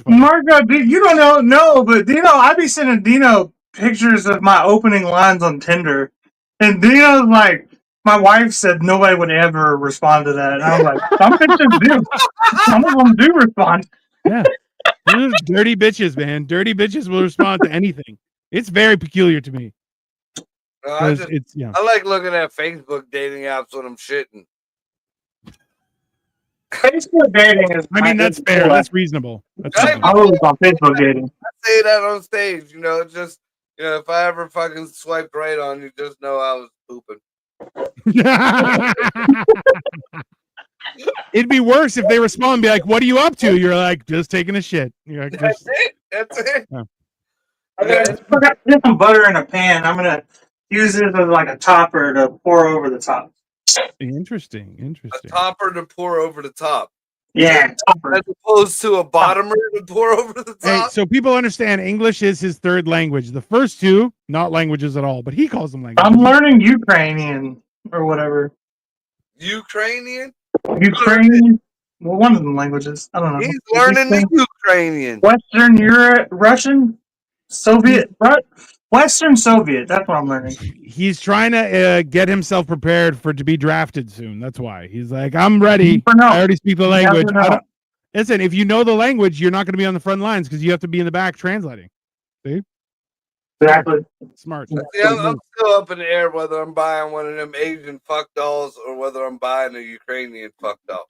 funny. Marco, you don't know, but Dino, I be sending Dino pictures of my opening lines on Tinder, and Dino's like, my wife said nobody would ever respond to that. And I'm like, some pictures do. Some of them do respond. Yeah. Dirty bitches, man. Dirty bitches will respond to anything. It's very peculiar to me. I like looking at Facebook dating apps when I'm shitting. Facebook dating is. I mean, that's fair. That's reasonable. I was on Facebook dating. I say that on stage. It's just if I ever fucking swiped right on you, just know I was pooping. It'd be worse if they respond and be like, "What are you up to?" You're like, "Just taking a shit." You're like, That's it. Yeah. Put some butter in a pan. I'm gonna use it as like a topper to pour over the top. Interesting. A topper to pour over the top. Yeah, as opposed to a bottomer to pour over the top. Hey, so people understand English is his third language. The first two, not languages at all, but he calls them languages. I'm learning Ukrainian or whatever. Ukrainian? Well, one of the languages. I don't know. He's learning the Ukrainian. Western Europe, Russian, Soviet, Western Soviet. That's what I'm learning. He's trying to get himself prepared to be drafted soon. That's why he's like, I'm ready. I already speak the language. Listen, if you know the language, you're not going to be on the front lines because you have to be in the back translating. See? Exactly. Smart. See, I'm still up in the air whether I'm buying one of them Asian fuck dolls or whether I'm buying a Ukrainian fuck doll.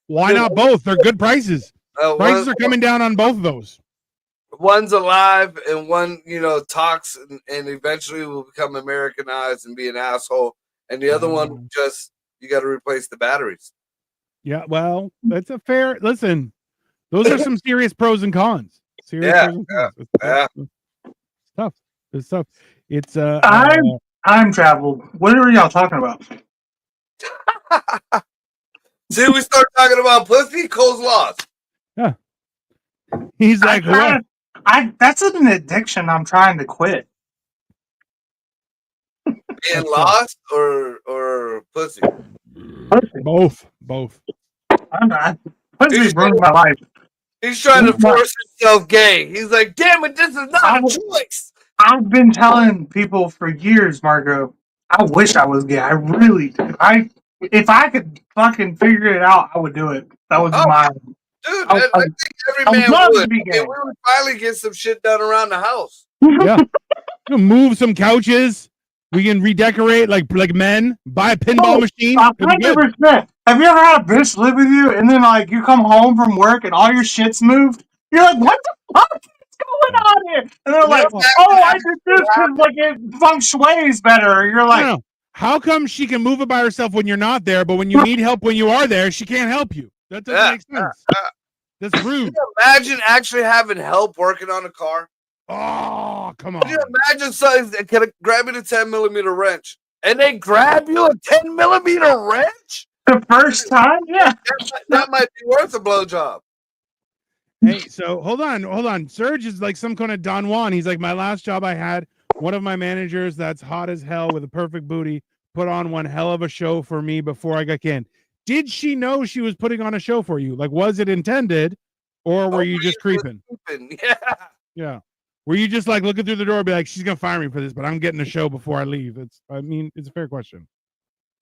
Why not both? They're good prices. Prices are coming down on both of those. One's alive and one, talks and eventually will become Americanized and be an asshole. And the other one just, you got to replace the batteries. Yeah, well, that's a fair. Listen, those are some serious pros and cons. Serious pros and cons. It's tough. It's tough. It's time travel. What are y'all talking about? See, we start talking about pussy, Cole's lost. Yeah. He's like, what? That's an addiction I'm trying to quit. Being lost or pussy? Both. I'm not. Pussy's ruined my life. He's trying to force himself gay. He's like, damn it, this is not a choice. I've been telling people for years, Margot, I wish I was gay. I really do. If I could fucking figure it out, I would do it. That was my... Dude, I think every man would. We would finally get some shit done around the house. Yeah. Move some couches. We can redecorate like men. Buy a pinball machine. 100%. Have you ever had a bitch live with you and then like you come home from work and all your shit's moved? You're like, what the fuck is going on here? And they're like, I did this because like it feng shui's better. You're like, no. How come she can move it by herself when you're not there, but when you need help when you are there, she can't help you? That doesn't make sense. That's rude. Can you imagine actually having help working on a car? Oh, come on. Can you imagine something that can grab you the 10mm wrench and they grab you a 10mm wrench? The first time? Yeah. That might be worth a blowjob. Hey, so hold on. Serge is like some kind of Don Juan. He's like, my last job I had, one of my managers that's hot as hell with a perfect booty put on one hell of a show for me before I got in. Did she know she was putting on a show for you? Like, was it intended or were you just creeping? Yeah. Yeah. Were you just like looking through the door and be like, she's going to fire me for this, but I'm getting a show before I leave? It's a fair question.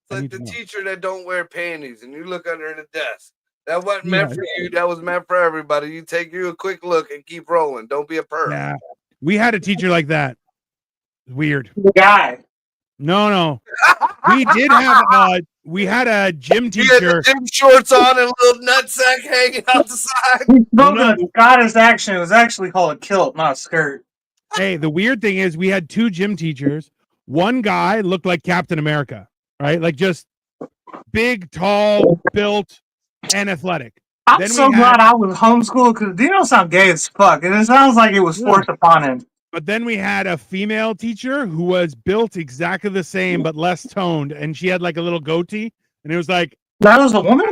It's like the teacher that don't wear panties and you look under the desk. That wasn't meant for you. That was meant for everybody. You take you a quick look and keep rolling. Don't be a perv. Yeah. We had a teacher like that. Weird. The guy. No. We did have we had a gym teacher. He had the gym shorts on and a little nutsack hanging out the side. He spoke of the goddess action. It was actually called a kilt, not a skirt. Hey, the weird thing is we had two gym teachers. One guy looked like Captain America, right? Like just big, tall, built, and athletic. I'm so glad I was homeschooled because Dino sound gay as fuck, and it sounds like it was forced upon him. But then we had a female teacher who was built exactly the same but less toned, and she had like a little goatee, and it was like that was a woman.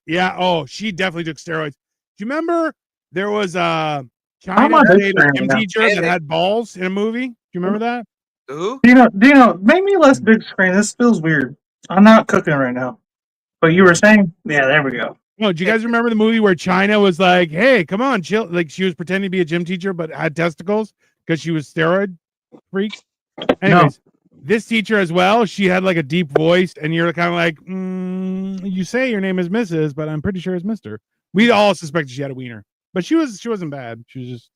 Yeah. Oh, she definitely took steroids. Do you remember there was a China gym teacher that had balls in a movie? Do you remember that? Who? Dino, make me less big screen. This feels weird. I'm not cooking right now. But you were saying, yeah, there we go. No, do you guys remember the movie where China was like, "Hey, come on, chill"? Like she was pretending to be a gym teacher but had testicles because she was steroid freak. Anyways, this teacher as well, she had like a deep voice, and you're kind of like, you say your name is Mrs., but I'm pretty sure it's Mister. We all suspected she had a wiener, but she wasn't bad. She was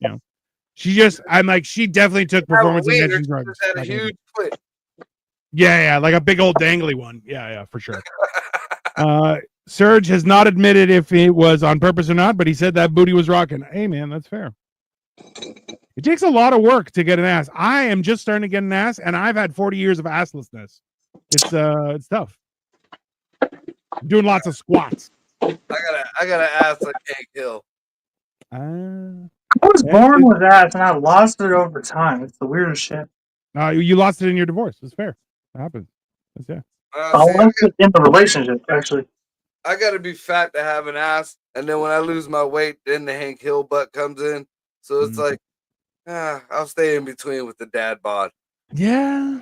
just, I'm like, she definitely took performance enhancing drugs. Had a huge clit. Yeah, like a big old dangly one. Yeah, for sure. Serge has not admitted if it was on purpose or not, but he said that booty was rocking. Hey, man, that's fair. It takes a lot of work to get an ass. I am just starting to get an ass, and I've had 40 years of asslessness. It's tough. I'm doing lots of squats. I gotta ass like Hank Hill. I was born with ass, and I lost it over time. It's the weirdest shit. You lost it in your divorce. It's fair. It happens. I lost it in the relationship, actually. I gotta be fat to have an ass, and then when I lose my weight, then the Hank Hill butt comes in. So it's like, I'll stay in between with the dad bod. Yeah.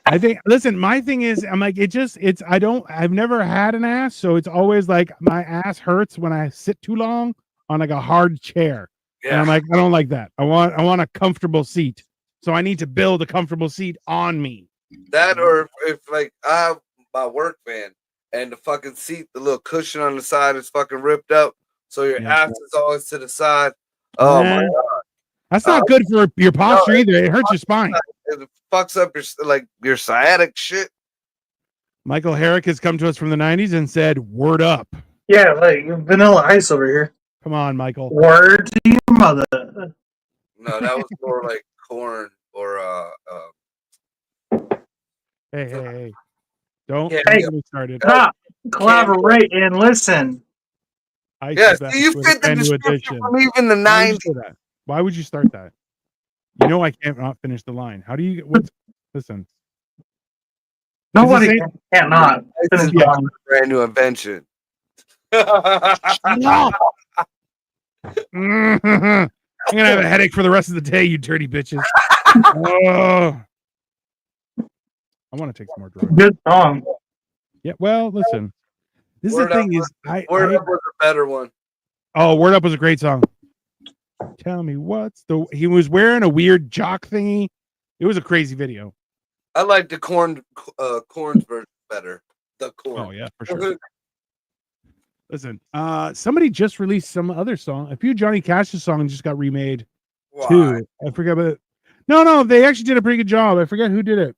I think, listen, my thing is, I'm like, I've never had an ass. So it's always like my ass hurts when I sit too long on like a hard chair. Yeah. And I'm like, I don't like that. I want a comfortable seat. So I need to build a comfortable seat on me. That, or if like I have my work van and the fucking seat, the little cushion on the side is fucking ripped up. So your ass is always to the side. Oh my God. That's not good for your posture either. It hurts your spine. It fucks up your sciatic shit. Michael Herrick has come to us from the 90s and said, "Word up." Yeah, like Vanilla Ice over here. Come on, Michael. Word to your mother. No, that was more like corn or Hey. Don't Yeah, get me started. Stop, collaborate, and listen. Yes, you fit the description from even the 90s. Why would you start that? You know I can't not finish the line. How do you listen? Nobody can't not finish the line. Brand new invention. I'm gonna have a headache for the rest of the day, you dirty bitches. Oh. I want to take some more drugs. Good song. Yeah, well, listen. This is the thing is Word Up was a better one. Oh, Word Up was a great song. Tell me he was wearing a weird jock thingy. It was a crazy video. I like the corn's version better. The corn. Oh yeah, for sure. Listen, somebody just released some other song. A few Johnny Cash's songs just got remade too. I forget about it. No, they actually did a pretty good job. I forget who did it.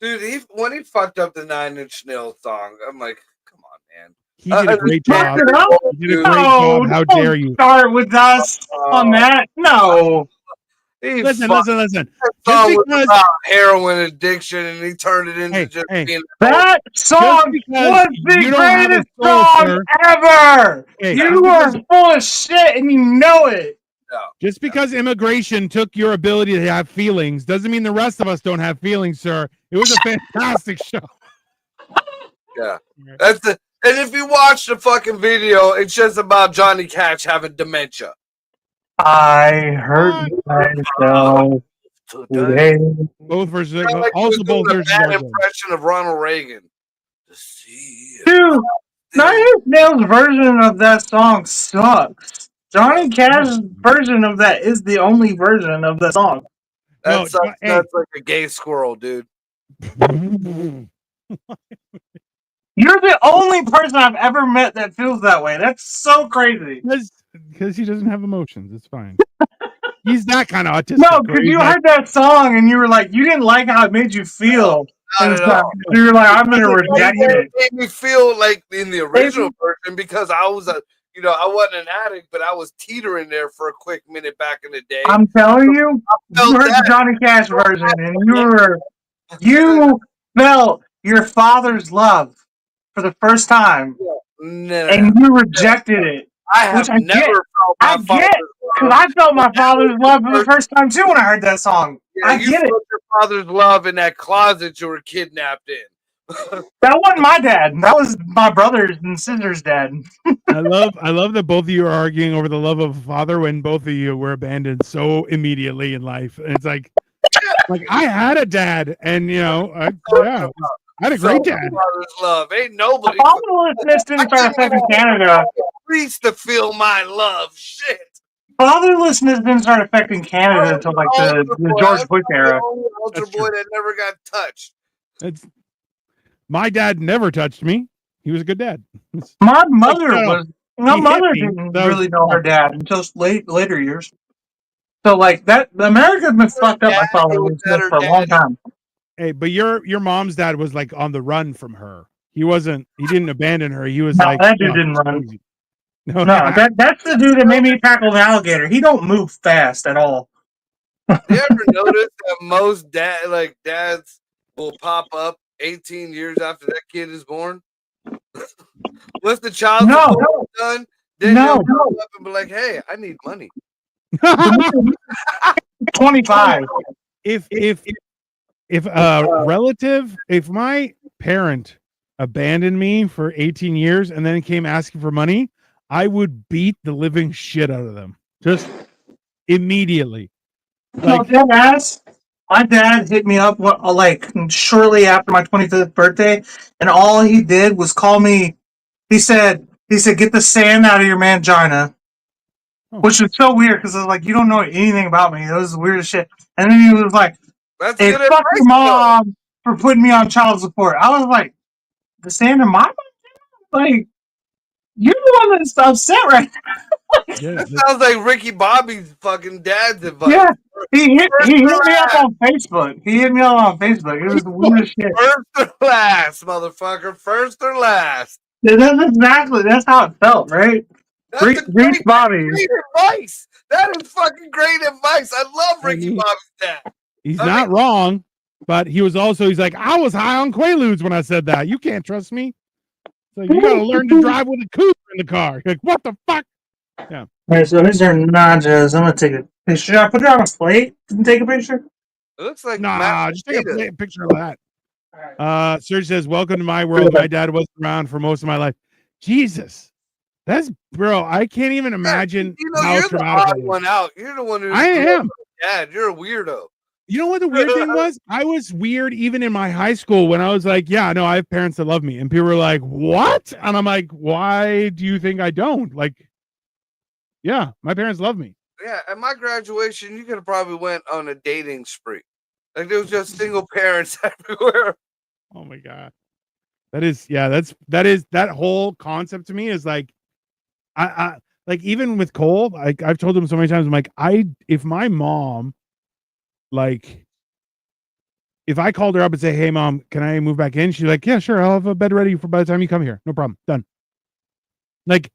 Dude, when he fucked up the 9 Inch Nails song, I'm like, come on, man. He did a great job. He did a great job. How dare you start with us on that? No. Listen. That song was about heroin addiction, and he turned it into being that song was the greatest song ever. You are full of shit, and you know it. No. Just because immigration took your ability to have feelings doesn't mean the rest of us don't have feelings, sir. It was a fantastic show. Yeah, that's the. And if you watch the fucking video, it's just about Johnny Cash having dementia. I hurt myself today. Both versions. Like Also, both versions. Bad impression of Ronald Reagan. Dude, Nine Inch Nails' version of that song sucks. Johnny Cash's version of that is the only version of the song. That's like a gay squirrel, dude. You're the only person I've ever met that feels that way. That's so crazy. Because he doesn't have emotions. It's fine. He's that kind of autistic. No, because you heard that song and you were like, you didn't like how it made you feel. You were like, I'm going to reject it. It made me feel like in the original version because I was I wasn't an addict, but I was teetering there for a quick minute back in the day. I'm telling you, you heard the Johnny Cash version and you felt your father's love for the first time, and you rejected it. I have never felt my father's love. Because I felt my father's love for the first time too when I heard that song. Yeah, you felt your father's love in that closet you were kidnapped in. That wasn't my dad. That was my brother's and sister's dad. I love that both of you are arguing over the love of a father when both of you were abandoned so immediately in life. And it's like I had a dad, and I had a great dad. Father's love ain't nobody. Fatherlessness didn't start affecting Canada. Priest to feel my love, shit. Fatherlessness didn't start affecting Canada until like the George Bush era. Altar boy that never got touched. My dad never touched me. He was a good dad. My mother didn't really know her dad until later years. So like that, America's been fucked up by fatherlessness for a long time. Hey, but your mom's dad was like on the run from her. He didn't abandon her. He was like, that dude didn't run. No, that's the dude that made me tackle an alligator. He don't move fast at all. You ever notice that most dads will pop up 18 years after that kid is born? Once the child is done, then they'll pop up and be like, "Hey, I need money." 25. If a relative, if my parent abandoned me for 18 years and then came asking for money, I would beat the living shit out of them just immediately. My dad hit me up like shortly after my 25th birthday, and all he did was call me. He said, "Get the sand out of your mangina," which is so weird because I was like, "You don't know anything about me. That was the weirdest shit." And then he was like, "Hey, fuck your mom for putting me on child support." I was like, "The sand in my mangina? Like, you're the one that's upset right now." Yeah, That sounds like Ricky Bobby's fucking dad's advice. Yeah, he hit me up on Facebook. He hit me up on Facebook. It was the weirdest shit. First or last, motherfucker. First or last. Yeah, that's how it felt, right? That's Reach Bobby. great advice. That is fucking great advice. I love Ricky Bobby's dad. He's not wrong, but he's like, I was high on Quaaludes when I said that. You can't trust me. Like, you gotta learn to drive with a cougar in the car. You're like, what the fuck? Yeah. All right, so these are nachos. I'm gonna take a picture. Should I put it on a plate and take a picture? It looks like just take a picture of that. Serge says, welcome to my world. My dad wasn't around for most of my life. Jesus. That's bro, I can't even imagine how you're traumatic the odd one out. You're the one who's I am. Dad, you're a weirdo. You know what the weird thing was? I was weird even in my high school when I was like, yeah, no, I have parents that love me. And people were like, what? And I'm like, why do you think I don't? Like, yeah, my parents love me. Yeah, at my graduation, you could have probably went on a dating spree. Like there was just single parents everywhere. Oh my God. That whole concept to me is like, I like even with Cole, I've told him so many times, I'm like, if my mom, like, if I called her up and say, hey mom, can I move back in? She's like, yeah, sure. I'll have a bed ready for by the time you come here. No problem. Done. Like,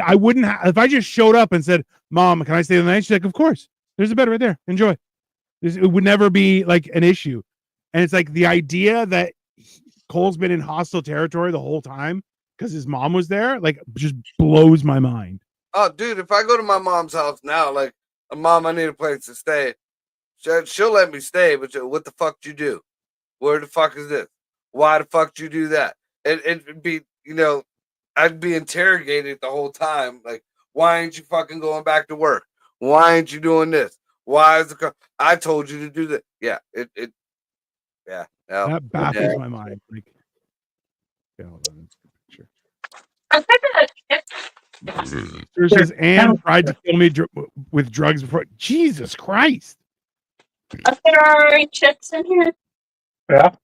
I wouldn't if I just showed up and said, mom, can I stay the night? She's like, of course. There's a bed right there. Enjoy. It would never be like an issue. And it's like the idea that Cole's been in hostile territory the whole time because his mom was there, like, just blows my mind. Oh, dude, if I go to my mom's house now, like, mom, I need a place to stay. She'll let me stay, but what the fuck did you do? Where the fuck is this? Why the fuck did you do that? It'd be, I'd be interrogated the whole time. Like, why ain't you fucking going back to work? Why ain't you doing this? Why is I told you to do that? Yeah, yeah. That baffles my mind. Like, okay, hold on. Sure. There's Anne tried to kill me with drugs before. Jesus Christ. Are there already chips in here? Yeah.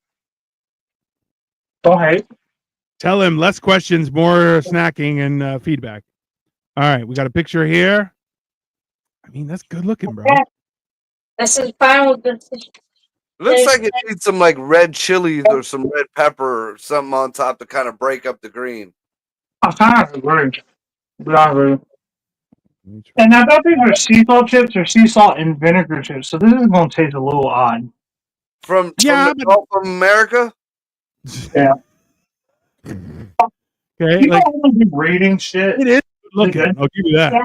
Go ahead. Tell him less questions, more snacking and feedback. All right, we got a picture here. I mean, that's good looking, bro. This is fine with this. Looks like it needs some like red chilies or some red pepper or something on top to kind of break up the green. I'm kind of worried. And I thought these were sea salt chips or sea salt and vinegar chips, so this is going to taste a little odd. From the Gulf of America? Yeah. Okay, you don't be rating shit. It is looking. I'll give you that. Yeah.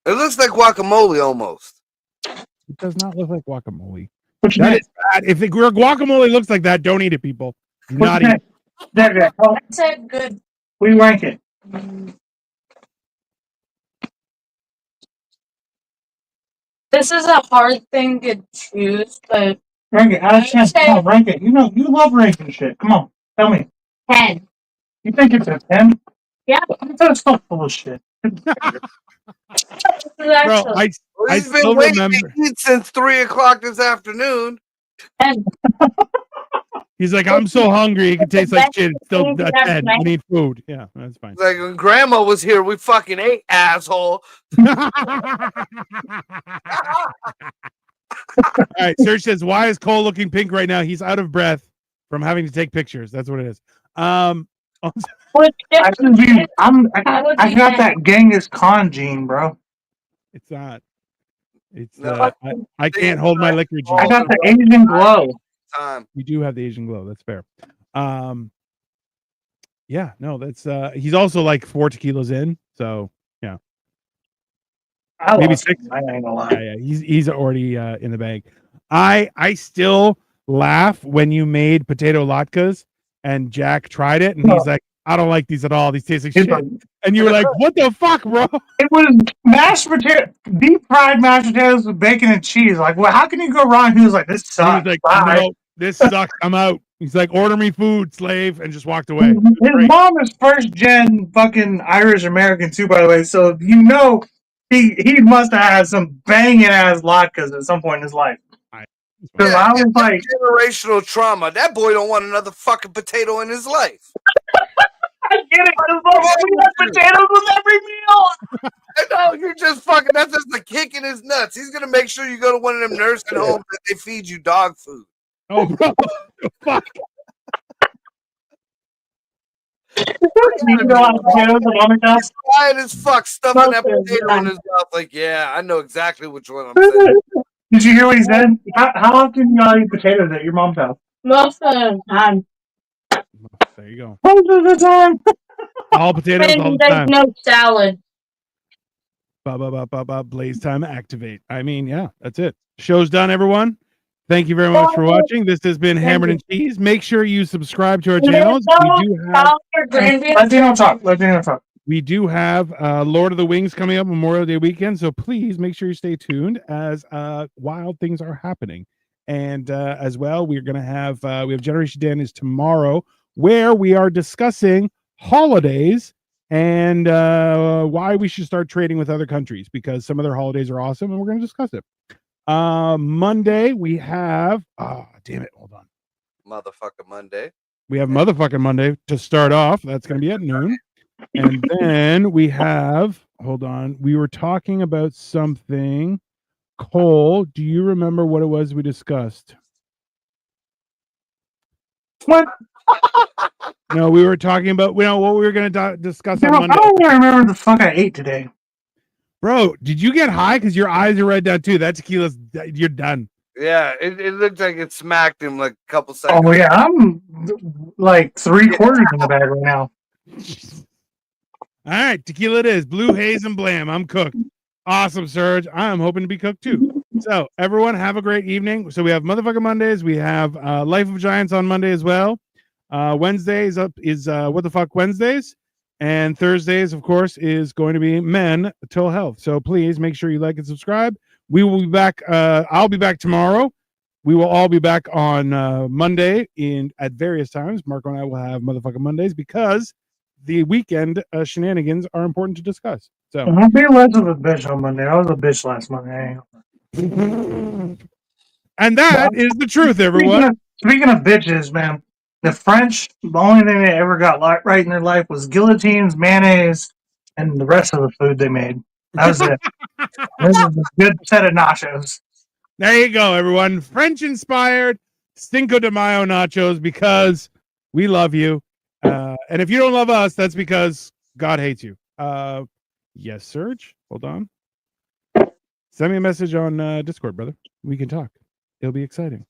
It looks like guacamole almost. It does not look like guacamole. That is bad. If guacamole looks like that, don't eat it, people. Not eat it. That's a good. We rank it. This is a hard thing to choose, but rank it. Out of 10. Come on, rank it. You love ranking shit. Come on, tell me. 10. You think it's a 10? Yeah. That's so full of shit. Bro, I still remember. To eat since 3:00 this afternoon. He's like, I'm so hungry. It can taste like shit. It's still 10. I need food. Yeah, that's fine. Like when Grandma was here, we fucking ate, asshole. All right, Serge says, why is Cole looking pink right now? He's out of breath from having to take pictures. That's what it is. I got that Genghis Khan gene, bro. It's not. It's I can't hold my liquor gene. I got the Asian glow. You do have the Asian glow. That's fair. Yeah, no, that's he's also like 4 tequilas in, so yeah. Maybe 6. I ain't gonna lie. Yeah, he's already in the bag. I still laugh when you made potato latkes and Jack tried it and he's like, I don't like these at all. These taste like shit. And you were like, what the fuck, bro? It was mashed potato, deep fried mashed potatoes with bacon and cheese. Like, well, how can you go wrong? He was like, this sucks. He was like, no, this sucks. I'm out. He's like, order me food, slave, and just walked away. His mom is first gen fucking Irish American too, by the way. So he must have had some banging ass latkes at some point in his life. Because I was like, generational trauma. That boy don't want another fucking potato in his life. I get it. We have potatoes with every meal. I know you're just fucking. That's just a kick in his nuts. He's gonna make sure you go to one of them nursing homes that they feed you dog food. Oh, bro, fuck. You know how potatoes at Mama's house? Quiet as fuck, stuffing that potato in his mouth. Like, yeah, I know exactly which one I'm saying. Did you hear what he said? How often do y'all eat potatoes at your mom's house? Most of the time. There you go. Most of the time. All potatoes all the There's time. no salad. Blaze time activate. I mean, yeah, that's it. Show's done, everyone. Thank you very much for watching. This has been Hammered and Cheese. Make sure you subscribe to our channels. We do have Lord of the Wings coming up Memorial Day weekend, so please make sure you stay tuned as wild things are happening. And as well, we're going to have we have Generation Dan is tomorrow, where we are discussing holidays and why we should start trading with other countries, because some of their holidays are awesome, and we're going to discuss it. Monday we have damn it, hold on. Motherfucker Monday. We have motherfucking Monday to start off. That's going to be at noon. And then we have, hold on, we were talking about something. Cole, do you remember what it was we discussed? What? No, we were talking about what we were going to discuss on Monday. I don't even remember the fuck I ate today. Bro, did you get high? Because your eyes are red down too. That tequila's, you're done. Yeah, it looked like it smacked him like a couple seconds. Oh yeah, I'm like 3/4 in the bag right now. All right, tequila it is. Blue Haze and Blam. I'm cooked. Awesome, Serge. I'm hoping to be cooked too. So everyone have a great evening. So we have motherfucking Mondays. We have Life of Giants on Monday as well. Wednesdays up is What the Fuck Wednesdays. And Thursdays, of course, is going to be Men Till Health. So please make sure you like and subscribe. We will be back. I'll be back tomorrow. We will all be back on Monday at various times. Marco and I will have motherfucking Mondays because the weekend shenanigans are important to discuss. So I'll be less of a bitch on Monday. I was a bitch last Monday. And that is the truth, everyone. Speaking of bitches, man, the French, the only thing they ever got right in their life was guillotines, mayonnaise, and the rest of the food they made. That was it. This is a good set of nachos. There you go, everyone. French-inspired Cinco de Mayo nachos, because we love you. And if you don't love us, that's because God hates you. Yes, Serge. Hold on. Send me a message on Discord, brother. We can talk. It'll be exciting.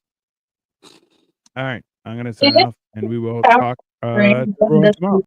All right. I'm going to sign off, and we will talk tomorrow.